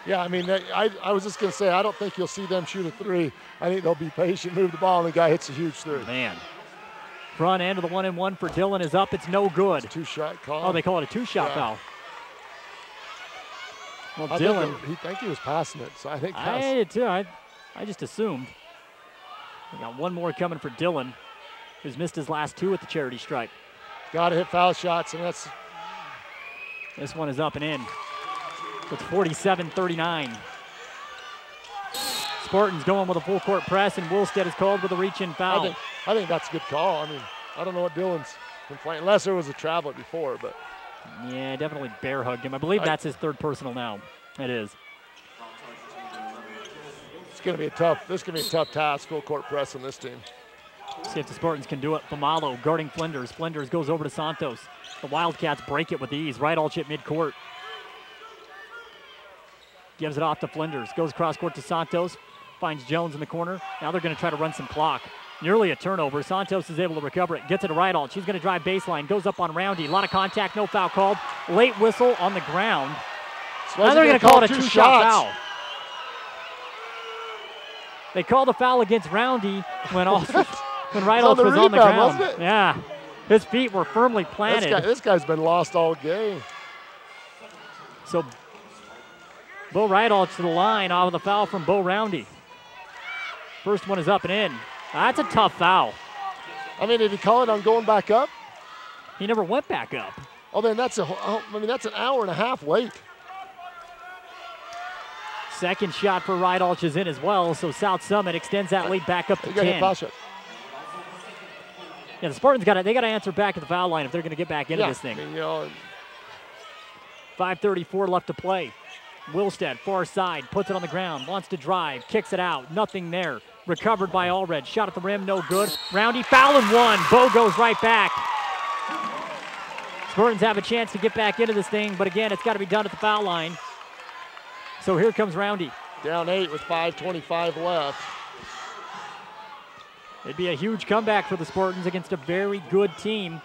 Yeah, I mean, I was just going to say, I don't think you'll see them shoot a 3. I think they'll be patient, move the ball, and the guy hits a huge 3. Man. Front end of the 1-and-1 for Dillon is up. It's no good. It's a 2-shot call. Oh, they call it a 2-shot foul. Well, I Dillon. think he was passing it, so I think that's. I did too. I just assumed. We got one more coming for Dillon, who's missed his last 2 at the charity stripe. Got to hit foul shots, and that's. This one is up and in. It's 47-39. Spartans going with a full court press, and Wilstead is called with a reach-in foul. I think that's a good call. I mean, I don't know what Dillon's been playing, unless there was a travel before, but. Yeah, definitely bear hugged him. I believe that's his 3rd personal now. It is. It's going to be a tough task, full court press on this team. See if the Spartans can do it. Famalo guarding Flinders. Flinders goes over to Santos. The Wildcats break it with ease. Rydalch at midcourt. Gives it off to Flinders. Goes cross court to Santos. Finds Jones in the corner. Now they're going to try to run some clock. Nearly a turnover. Santos is able to recover it. Gets it to Rydalch. She's going to drive baseline. Goes up on Roundy. A lot of contact. No foul called. Late whistle on the ground. Now they're going to call it a 2-shot foul. They called the foul against Roundy when Rydalch was on the ground. Wasn't it? Yeah. His feet were firmly planted. This guy's been lost all game. So Bo Rydalch to the line off of the foul from Bo Roundy. First one is up and in. That's a tough foul. I mean, did he call it on going back up? He never went back up. Oh, then that's an hour and a half late. Second shot for Rydalch is in as well, so South Summit extends that lead back up to 10. Yeah, the Spartans got to answer back at the foul line if they're going to get back into this thing. 5:34 left to play. Wilstead, far side, puts it on the ground, wants to drive, kicks it out, nothing there. Recovered by Allred, shot at the rim, no good. Roundy fouling one, Bo goes right back. Spartans have a chance to get back into this thing, but again, it's got to be done at the foul line. So here comes Roundy. Down 8 with 5:25 left. It'd be a huge comeback for the Spartans against a very good team.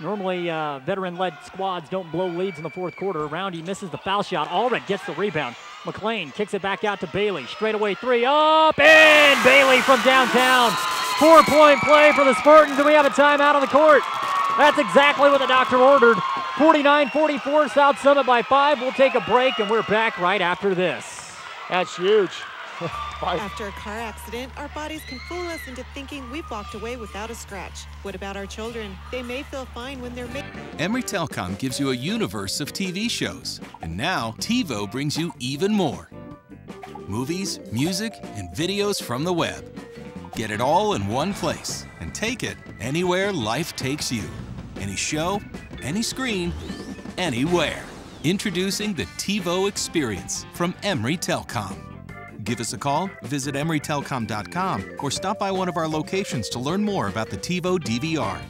Normally, veteran-led squads don't blow leads in the fourth quarter. Roundy misses the foul shot. Allred gets the rebound. McLean kicks it back out to Bailey. Straightaway three, up, in! Bailey from downtown. 4-point play for the Spartans, and we have a timeout on the court. That's exactly what the doctor ordered. 49-44, South Summit by 5. We'll take a break, and we're back right after this. That's huge. After a car accident, our bodies can fool us into thinking we've walked away without a scratch. What about our children? They may feel fine when they're Emery Telecom gives you a universe of TV shows. And now, TiVo brings you even more. Movies, music, and videos from the web. Get it all in one place and take it anywhere life takes you. Any show, any screen, anywhere. Introducing the TiVo Experience from Emery Telecom. Give us a call, visit emerytelecom.com, or stop by one of our locations to learn more about the TiVo DVR.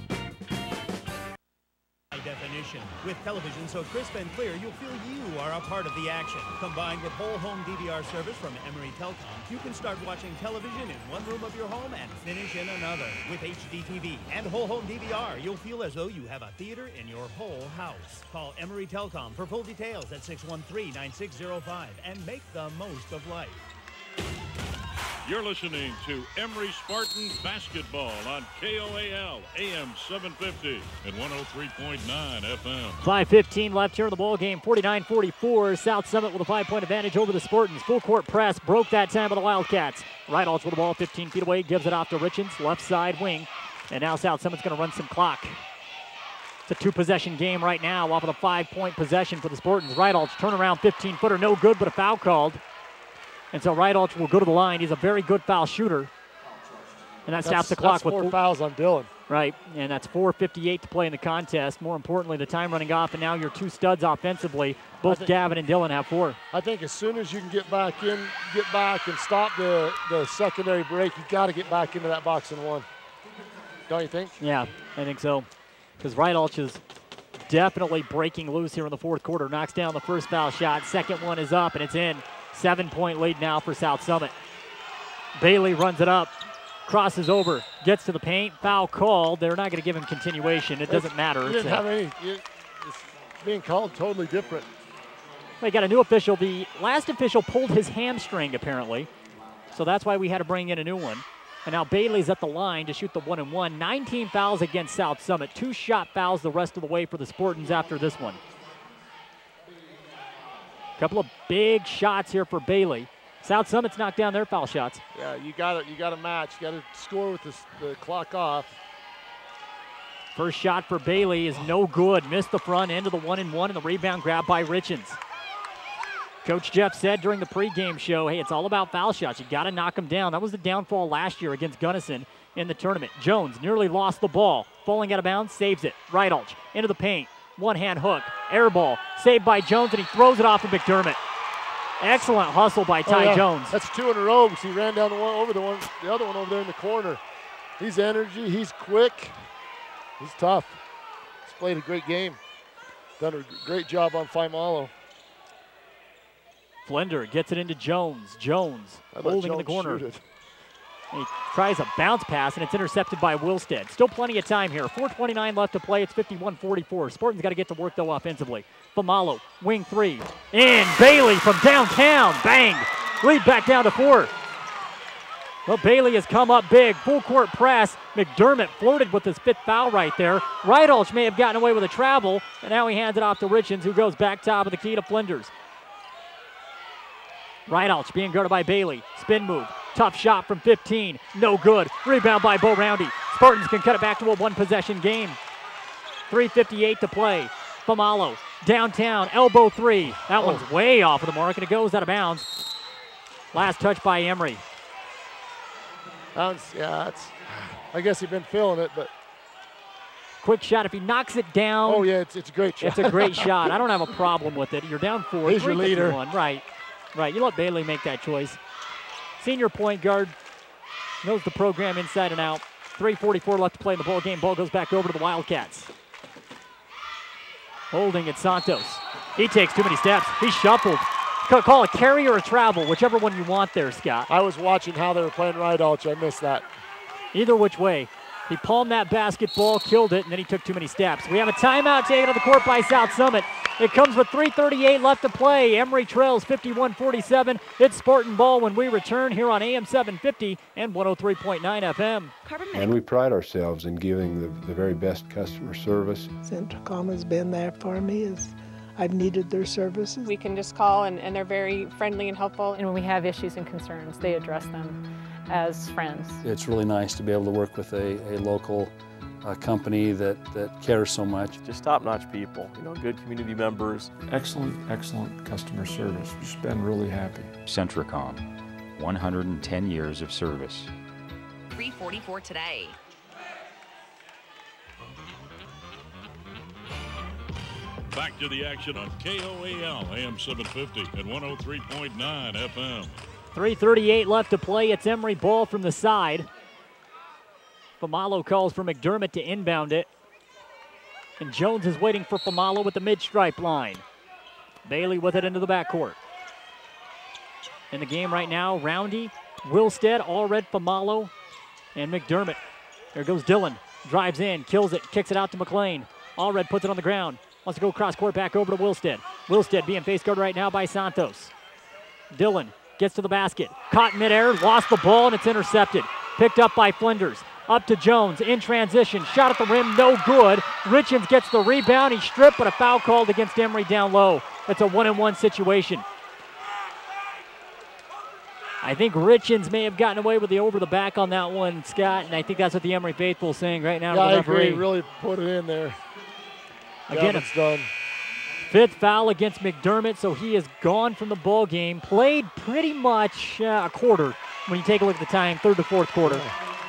High definition. With television so crisp and clear, you'll feel you are a part of the action. Combined with whole home DVR service from Emery Telecom, you can start watching television in one room of your home and finish in another. With HD TV and whole home DVR, you'll feel as though you have a theater in your whole house. Call Emery Telecom for full details at 613-9605 and make the most of life. You're listening to Emery Spartans basketball on KOAL AM 750 and 103.9 FM. 5:15 left here in the ball game. 49-44. South Summit with a 5-point advantage over the Spartans. Full court press broke that time by the Wildcats. Rydalch with the ball 15 feet away, gives it off to Richens, left side wing. And now South Summit's going to run some clock. It's a 2-possession game right now off of the 5-point possession for the Spartans. Rydalch turnaround 15-footer, no good, but a foul called. And so Rydalch will go to the line. He's a very good foul shooter. And that stops the clock that's with 4 fouls on Dillon. Right, and that's 4:58 to play in the contest. More importantly, the time running off, and now your two studs offensively, both Gavin and Dillon have 4. I think as soon as you can get back and stop the secondary break, you got to get back into that box and one. Don't you think? Yeah, I think so. Because Rydalch is definitely breaking loose here in the fourth quarter. Knocks down the first foul shot. Second one is up, and it's in. 7-point lead now for South Summit. Bailey runs it up, crosses over, gets to the paint, foul called. They're not going to give him continuation. It doesn't matter. He didn't have any. It's being called totally different. We got a new official. The last official pulled his hamstring, apparently. So that's why we had to bring in a new one. And now Bailey's at the line to shoot the 1-and-1. 19 fouls against South Summit. 2 shot fouls the rest of the way for the Spartans after this one. Couple of big shots here for Bailey. South Summit's knocked down their foul shots. Yeah, you got to match. You got to score with the clock off. First shot for Bailey is no good. Missed the front end of the 1-and-1, and the rebound grabbed by Richens. Coach Jeff said during the pregame show, hey, it's all about foul shots. You got to knock them down. That was the downfall last year against Gunnison in the tournament. Jones nearly lost the ball. Falling out of bounds, saves it. Rydalch into the paint. One-hand hook, air ball, saved by Jones, and he throws it off to McDermott. Excellent hustle by Ty Jones. That's 2 in a row because he ran down the other one over there in the corner. He's energy, he's quick, he's tough. He's played a great game. Done a great job on Faimalo. Flender gets it into Jones. Jones holding in the corner. He tries a bounce pass, and it's intercepted by Wilstead. Still plenty of time here. 4:29 left to play. It's 51-44. Spartans got to get to work, though, offensively. Famalo, wing 3. In. Bailey from downtown. Bang. Lead back down to 4. Well, Bailey has come up big. Full court press. McDermott flirted with his 5th foul right there. Rydalch may have gotten away with a travel, and now he hands it off to Richens, who goes back top of the key to Flinders. Rydalch being guarded by Bailey. Spin move. Tough shot from 15. No good. Rebound by Bo Roundy. Spartans can cut it back to a 1-possession game. 3:58 to play. Famalo downtown. Elbow 3. That one's way off of the mark, and it goes out of bounds. Last touch by Emery. I guess he's been feeling it, but. Quick shot. If he knocks it down. Oh, yeah, it's a great shot. It's a great shot. I don't have a problem with it. You're down 4. He's your leader. Right. You let Bailey make that choice. Senior point guard. Knows the program inside and out. 3:44 left to play in the ball game. Ball goes back over to the Wildcats. Holding it, Santos. He takes too many steps. He's shuffled. Call a carry or a travel, whichever one you want there, Scott. I was watching how they were playing Rydalch. I missed that. Either which way. He palmed that basketball, killed it, and then he took too many steps. We have a timeout taken to the court by South Summit. It comes with 3:38 left to play. Emery trails 51-47. It's Spartan ball when we return here on AM 750 and 103.9 FM. And we pride ourselves in giving the very best customer service. Centracom has been there for me as I've needed their services. We can just call and they're very friendly and helpful. And when we have issues and concerns, they address them as friends. It's really nice to be able to work with a local company that cares so much. Just top-notch people, good community members. Excellent customer service. Just been really happy. Centracom, 110 years of service. 3:44 today. Back to the action on KOAL, AM 750 and 103.9 FM. 3:38 left to play. It's Emery ball from the side. Famalo calls for McDermott to inbound it. And Jones is waiting for Famalo with the mid-stripe line. Bailey with it into the backcourt. In the game right now, Roundy, Wilstead, Allred, Famalo, and McDermott. There goes Dillon. Drives in, kills it, kicks it out to McLean. Allred puts it on the ground. Wants to go cross court back over to Wilstead. Wilstead being face guard right now by Santos. Dillon gets to the basket. Caught midair, lost the ball, and it's intercepted. Picked up by Flinders. Up to Jones in transition. Shot at the rim, no good. Richens gets the rebound. He stripped, but a foul called against Emery down low. It's a 1-and-1 situation. I think Richens may have gotten away with the over the back on that one, Scott, and I think that's what the Emery faithful is saying right now. Yeah, to the I referee. agree. Really put it in there. Again, it's done. 5th foul against McDermott, so he is gone from the ball game. Played pretty much a quarter when you take a look at the time, 3rd to 4th quarter,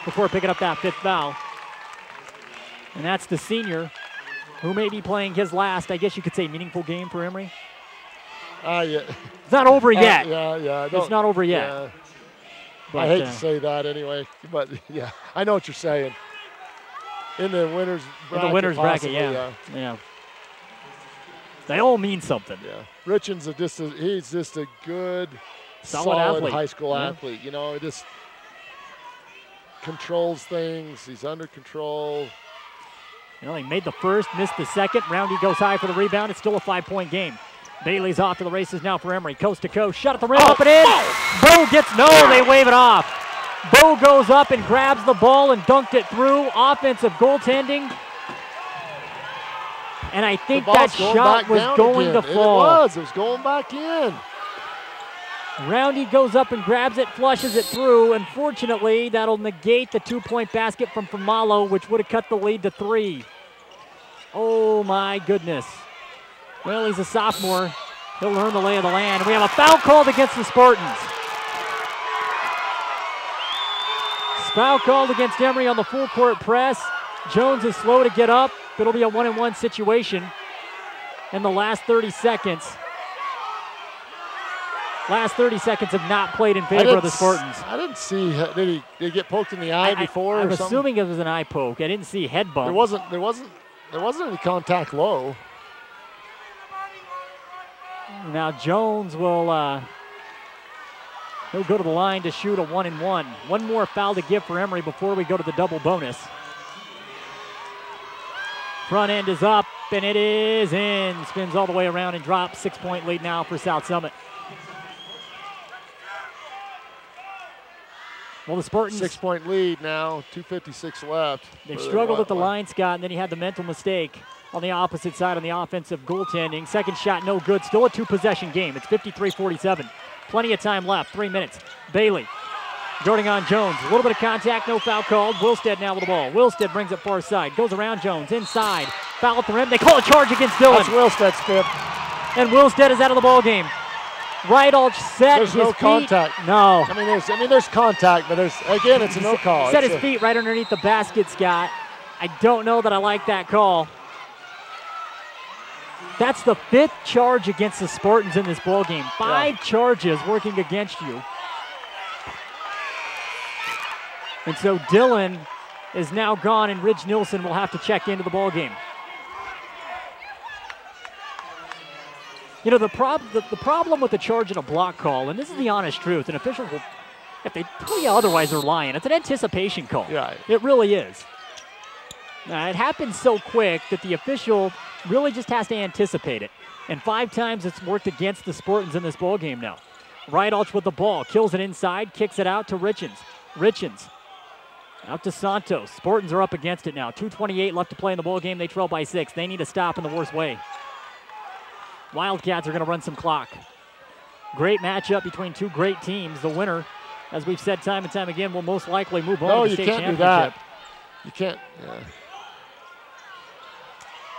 before picking up that 5th foul. And that's the senior who may be playing his last, I guess you could say, meaningful game for Emery. Yeah. It's not over yet. Yeah. It's not over yet. Yeah. But, I hate to say that anyway, but yeah, I know what you're saying. In the winners bracket. Yeah. They all mean something. Yeah. Richens he's just a good, solid athlete. high school athlete. Just controls things. He's under control. He made the first, missed the second. Roundy goes high for the rebound. It's still a 5-point game. Bailey's off to the races now for Emery. Coast to coast. Shot at the rim, up and in. Bo gets they wave it off. Bo goes up and grabs the ball and dunked it through. Offensive goaltending. And I think that shot was going to fall. It was going back in. Roundy goes up and grabs it, flushes it through. Unfortunately, that'll negate the 2-point basket from Famalo, which would have cut the lead to 3. Oh my goodness. Well, he's a sophomore. He'll learn the lay of the land. We have a foul called against the Spartans. Foul called against Emery on the full court press. Jones is slow to get up. It'll be a 1-and-1 situation in the last 30 seconds. Last 30 seconds have not played in favor of the Spartans. I didn't see. Did he get poked in the eye before? I'm assuming it was an eye poke. I didn't see head bump. There wasn't any contact low. Now Jones will he'll go to the line to shoot a 1-and-1. One more foul to give for Emery before we go to the double bonus. Front end is up, and it is in. Spins all the way around and drops. 6-point lead now for South Summit. Well, the Spartans... 6-point lead now, 2:56 left. They've struggled at the line, Scott, and then he had the mental mistake on the opposite side on the offensive goaltending. Second shot, no good. Still a 2-possession game. It's 53-47. Plenty of time left, 3 minutes. Bailey guarding on Jones. A little bit of contact, no foul called. Wilstead now with the ball. Wilstead brings it far side. Goes around Jones, inside. Foul at the rim. They call a charge against Dillon. That's Wilstead's fifth. And Wilstead is out of the ball game. Reidolch set There's his no feet. contact. No. I mean, there's contact, but again, it's a no call. Set his feet right underneath the basket, Scott. I don't know that I like that call. That's the 5th charge against the Spartans in this ballgame. 5 charges working against you. And so Dillon is now gone, and Ridge Nilsson will have to check into the ballgame. You know, the problem with the charge and a block call, and this is the honest truth, and officials will, if they tell you otherwise, they're lying. It's an anticipation call. Yeah. It really is. It happens so quick that the official really just has to anticipate it. And 5 times it's worked against the Spartans in this ballgame now. Reidolch with the ball, kills it inside, kicks it out to Richens. Richens out to Santos. Spartans are up against it now. 2:28 left to play in the ballgame. They trail by 6. They need to stop in the worst way. Wildcats are going to run some clock. Great matchup between 2 great teams. The winner, as we've said time and time again, will most likely move on to the state championship. No, you can't do that. You can't. Yeah.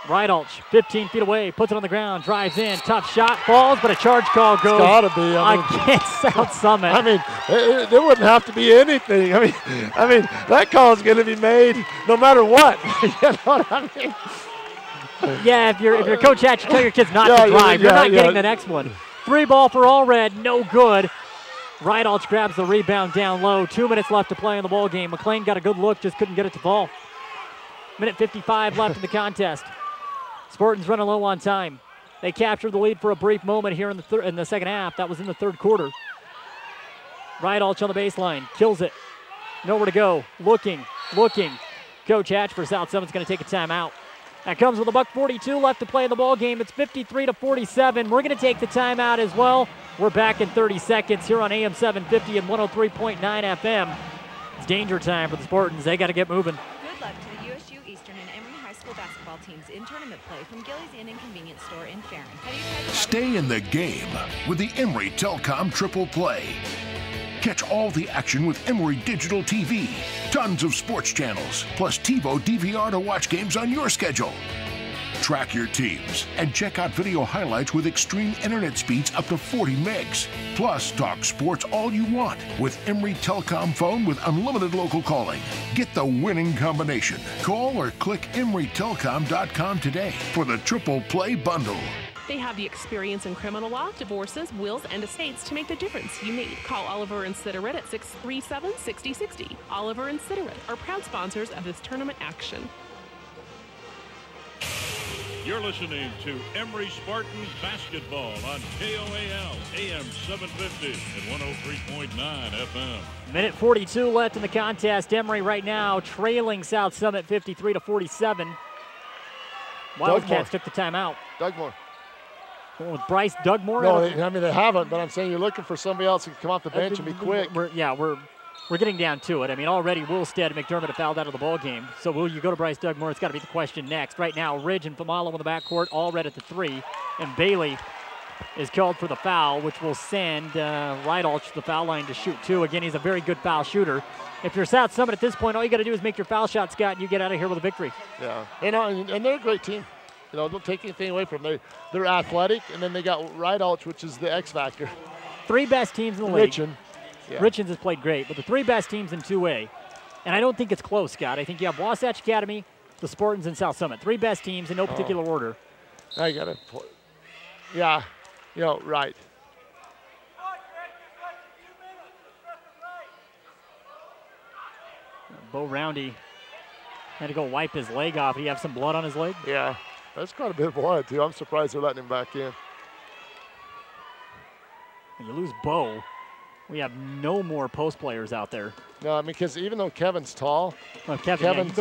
Reidolch, 15 feet away, puts it on the ground, drives in, tough shot, falls, but a charge call goes against South Summit. I mean, there wouldn't have to be anything. I mean, that call is going to be made no matter what. You know what I mean? Yeah, if you're Coach Hatch, you tell your kids not to drive. You're not getting the next one. 3 ball for All Red, no good. Reidolch grabs the rebound down low. 2 minutes left to play in the ball game. McLean got a good look, just couldn't get it to fall. Minute 55 left in the contest. Spartans running low on time. They captured the lead for a brief moment here in the second half. That was in the 3rd quarter. Reidolch on the baseline, kills it. Nowhere to go. Looking. Coach Hatch for South Summit's going to take a timeout. That comes with $1:42 left to play in the ball game. It's 53-47. We're going to take the timeout as well. We're back in 30 seconds here on AM 750 and 103.9 FM. It's danger time for the Spartans. They got to get moving. Good luck to the USU Eastern and Emery High School basketball teams in tournament play from Gillies Inn and Convenience Store in Farron. Stay in the game with the Emery Telcom Triple Play. Catch all the action with Emery Digital TV. Tons of sports channels, plus TiVo DVR to watch games on your schedule. Track your teams and check out video highlights with extreme internet speeds up to 40 megs. Plus, talk sports all you want with Emery Telcom phone with unlimited local calling. Get the winning combination. Call or click emerytelcom.com today for the Triple Play Bundle. They have the experience in criminal law, divorces, wills, and estates to make the difference you need. Call Oliver and Siderud at 637-6060. Oliver and Siderud are proud sponsors of this tournament action. You're listening to Emery Spartans basketball on KOAL, AM 750 and 103.9 FM. Minute 42 left in the contest. Emery right now trailing South Summit 53-47. Wildcats took the timeout. Dugmore. Going with Bryce Dugmore? No, I mean, they haven't, but I'm saying you're looking for somebody else who can come off the bench and be quick. We're getting down to it. I mean, already Wilstead and McDermott have fouled out of the ball game. So will you go to Bryce Dugmore? It's got to be the question next. Right now, Ridge and Famalo in the backcourt, all red at the 3. And Bailey is called for the foul, which will send Reidolch to the foul line to shoot 2. Again, he's a very good foul shooter. If you're South Summit at this point, all you got to do is make your foul shot, Scott, and you get out of here with a victory. Yeah, and they're a great team. You know, don't take anything away from them. They're athletic, and then they got Reidolch, which is the X factor. 3 best teams in the league. Yeah. Richens has played great, but the 3 best teams in 2A. And I don't think it's close, Scott. I think you have Wasatch Academy, the Spartans, and South Summit. 3 best teams in no particular order. I got it. Yeah, right. Bo Roundy had to go wipe his leg off. Did he have some blood on his leg? Yeah, that's quite a bit of blood, too. I'm surprised they're letting him back in. When you lose Bo, we have no more post players out there. No, I mean, because even though Kevin's tall, Kevin.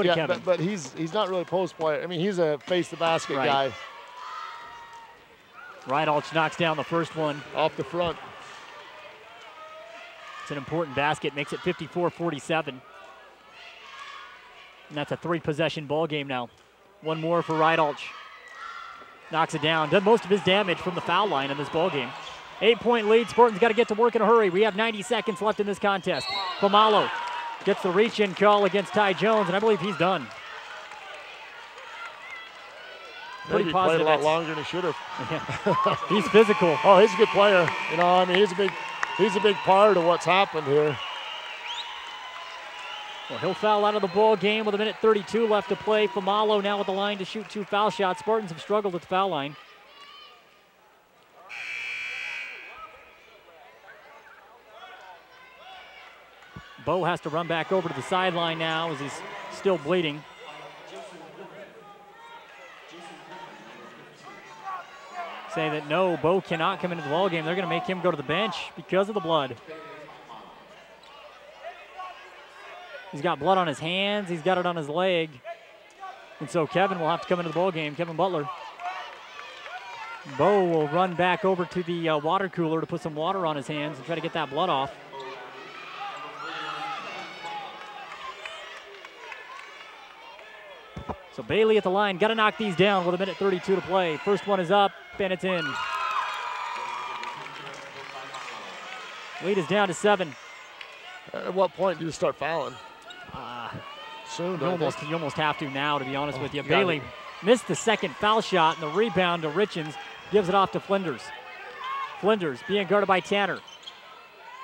But he's not really a post player. I mean, he's a face the basket guy. Reidolch knocks down the first one. Off the front. It's an important basket, makes it 54-47. And that's a 3-possession ball game now. One more for Reidolch. Knocks it down. Does most of his damage from the foul line in this ball game. 8-point lead. Spartans got to get to work in a hurry. We have 90 seconds left in this contest. Famalo gets the reach-in call against Ty Jones, and I believe he's done. Maybe he played a lot longer than he should have. Yeah. He's physical. Oh, he's a good player. You know, I mean, he's a big part of what's happened here. Well, he'll foul out of the ball game with 1:32 left to play. Famalo now at the line to shoot 2 foul shots. Spartans have struggled at the foul line. Bo has to run back over to the sideline now as he's still bleeding. Say that no, Bo cannot come into the ball game. They're going to make him go to the bench because of the blood. He's got blood on his hands. He's got it on his leg. And so Kevin will have to come into the ball game, Kevin Butler. Bo will run back over to the water cooler to put some water on his hands and try to get that blood off. So Bailey at the line, got to knock these down with 1:32 to play. First one is up, and it's in. Lead is down to 7. At what point do you start fouling? Soon, you almost have to now, to be honest with you. Bailey missed the second foul shot, and the rebound to Richens gives it off to Flinders. Flinders being guarded by Tanner.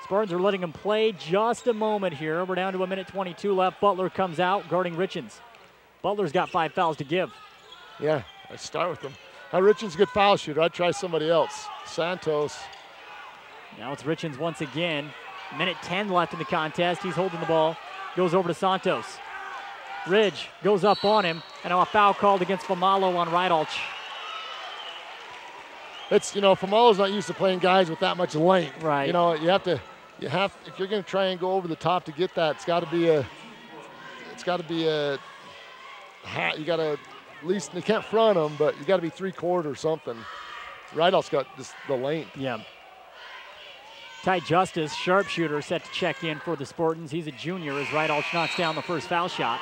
Spartans are letting him play just a moment here. We're down to 1:22 left. Butler comes out, guarding Richens. Butler's got 5 fouls to give. Yeah, I start with him. Richens' a good foul shooter. I'd try somebody else. Santos. Now it's Richens once again. 1:10 left in the contest. He's holding the ball. Goes over to Santos. Ridge goes up on him, and now a foul called against Famalo on Rydalch. It's, you know, Famalo's not used to playing guys with that much length. Right. You know, if you're going to try and go over the top to get that, you got to, at least, you can't front them, but you got to be 3/4 or something. Rydalch's got the length. Yeah. Ty Justice, sharpshooter, set to check in for the Spartans. He's a junior as Rydalch knocks down the first foul shot.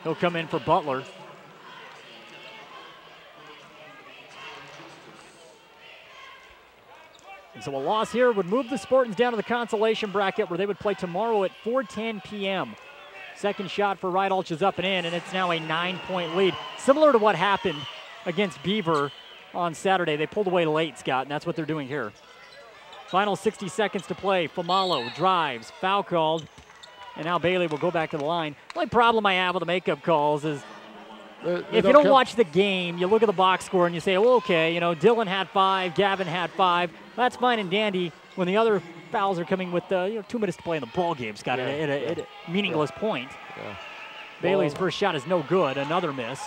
He'll come in for Butler. And so a loss here would move the Spartans down to the consolation bracket where they would play tomorrow at 4:10 p.m. Second shot for Rydalch is up and in, and it's now a 9-point lead. Similar to what happened against Beaver on Saturday. They pulled away late, Scott, and that's what they're doing here. Final 60 seconds to play. Famalo drives, foul called, and now Bailey will go back to the line. The only problem I have with the makeup calls is if you don't watch the game, you look at the box score and you say, well, okay, you know, Dylan had 5, Gavin had 5. That's fine and dandy when the other fouls are coming with 2 minutes to play in the ball game, Scott, at a meaningless point. Yeah. Bailey's first shot is no good, another miss.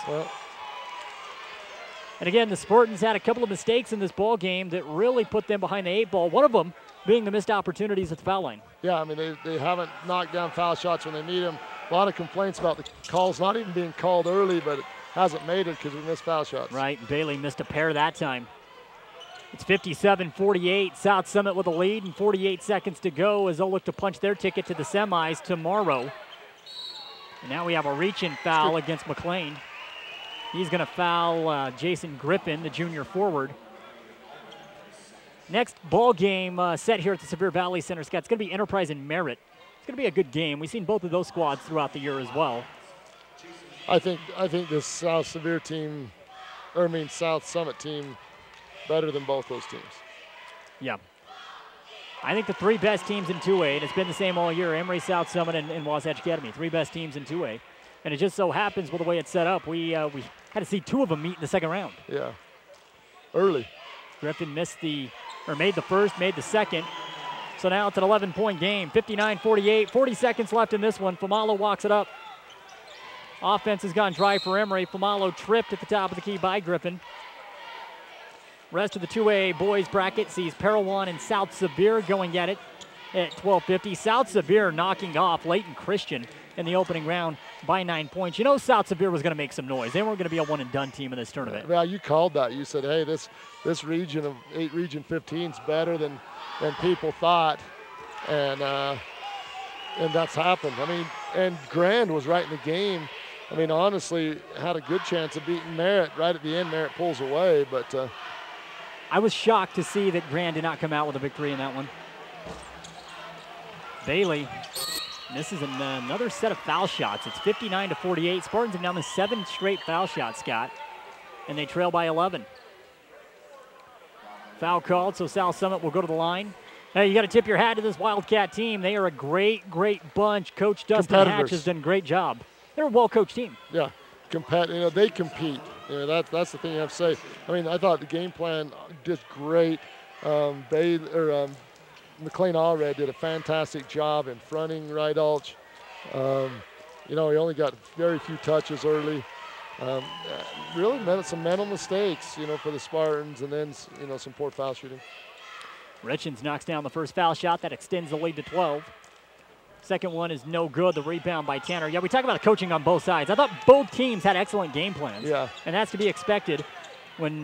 And again, the Spartans had a couple of mistakes in this ball game that really put them behind the 8 ball. One of them being the missed opportunities at the foul line. Yeah, I mean, they haven't knocked down foul shots when they need them. A lot of complaints about the calls not even being called early, but it hasn't made it because we missed foul shots. Right, Bailey missed a pair that time. It's 57-48, South Summit with a lead and 48 seconds to go as they'll look to punch their ticket to the semis tomorrow. And now we have a reach-in foul against McLean. He's going to foul Jason Griffin, the junior forward. Next ball game set here at the Sevier Valley Center, Scott, it's going to be Enterprise and Merritt. It's going to be a good game. We've seen both of those squads throughout the year as well. I think this South Sevier team, South Summit team, better than both those teams. Yeah. I think the 3 best teams in 2A, and it's been the same all year, Emery, South Summit, and Wasatch Academy, 3 best teams in 2A. And it just so happens with the way it's set up, we had to see 2 of them meet in the second round. Yeah, early. Griffin made the first, made the second. So now it's an 11-point game, 59-48, 40 seconds left in this one. Famalo walks it up. Offense has gone dry for Emery. Famalo tripped at the top of the key by Griffin. Rest of the 2A boys bracket sees Parowan and South Sevier going at it at 12:50. South Sevier knocking off Layton Christian in the opening round by 9 points. You know South Sevier was going to make some noise. They weren't going to be a one-and-done team in this tournament. Well, you called that. You said, hey, this region of Region 15 is better than people thought, and that's happened. I mean, and Grand was right in the game. I mean, honestly, had a good chance of beating Merritt. Right at the end, Merritt pulls away, but I was shocked to see that Grand did not come out with a victory in that one. Bailey misses another set of foul shots. It's 59-48. Spartans have now missed 7 straight foul shots, Scott, and they trail by 11. Foul called, so South Summit will go to the line. Hey, you got to tip your hat to this Wildcat team. They are a great bunch. Coach Dustin Hatch has done a great job. They're a well-coached team. Yeah, they compete. That's the thing you have to say. I mean, I thought the game plan did great. McLean Allred did a fantastic job in fronting Wright Ulch. He only got very few touches early. Really made some mental mistakes, for the Spartans, and then, some poor foul shooting. Richens knocks down the first foul shot. That extends the lead to 12. Second one is no good. The rebound by Tanner. Yeah, we talk about the coaching on both sides. I thought both teams had excellent game plans. Yeah. And that's to be expected when,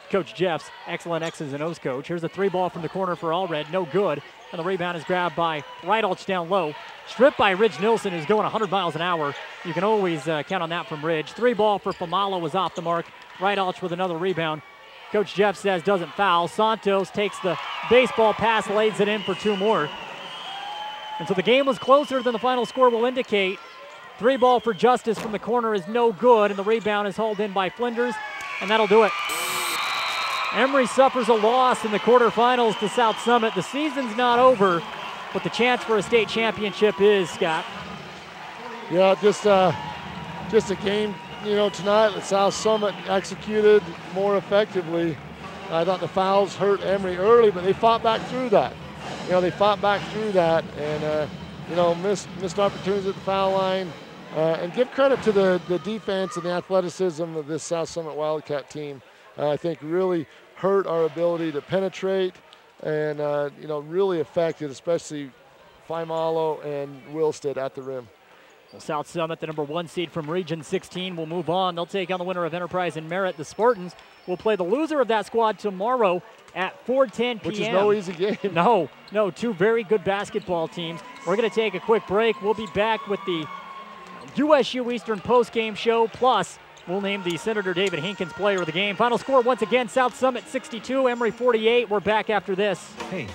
Coach Jeff's excellent X's and O's coach. Here's a 3-ball from the corner for Allred. No good. And the rebound is grabbed by Wright Ulch down low. Stripped by Ridge Nilsson, who's going 100 miles an hour. You can always count on that from Ridge. 3-ball for Famalo was off the mark. Wright Ulch with another rebound. Coach Jeff says doesn't foul. Santos takes the baseball pass, lays it in for 2 more. And so the game was closer than the final score will indicate. 3-ball for Justice from the corner is no good, and the rebound is hauled in by Flinders, and that'll do it. Emery suffers a loss in the quarterfinals to South Summit. The season's not over, but the chance for a state championship is, Scott. Yeah, just a game, tonight that South Summit executed more effectively. I thought the fouls hurt Emery early, but they fought back through that. And, missed opportunities at the foul line. And give credit to the defense and the athleticism of this South Summit Wildcat team. I think really hurt our ability to penetrate and, really affected, especially Faimalo and Wilstead at the rim. Well, South Summit, the number 1 seed from Region 16, will move on. They'll take on the winner of Enterprise and Merritt. The Spartans will play the loser of that squad tomorrow at 4:10 p.m. Which is no easy game. No, 2 very good basketball teams. We're going to take a quick break. We'll be back with the USU Eastern postgame show, plus we'll name the Senator David Hinkins player of the game. Final score once again, South Summit 62, Emery 48. We're back after this. Hey.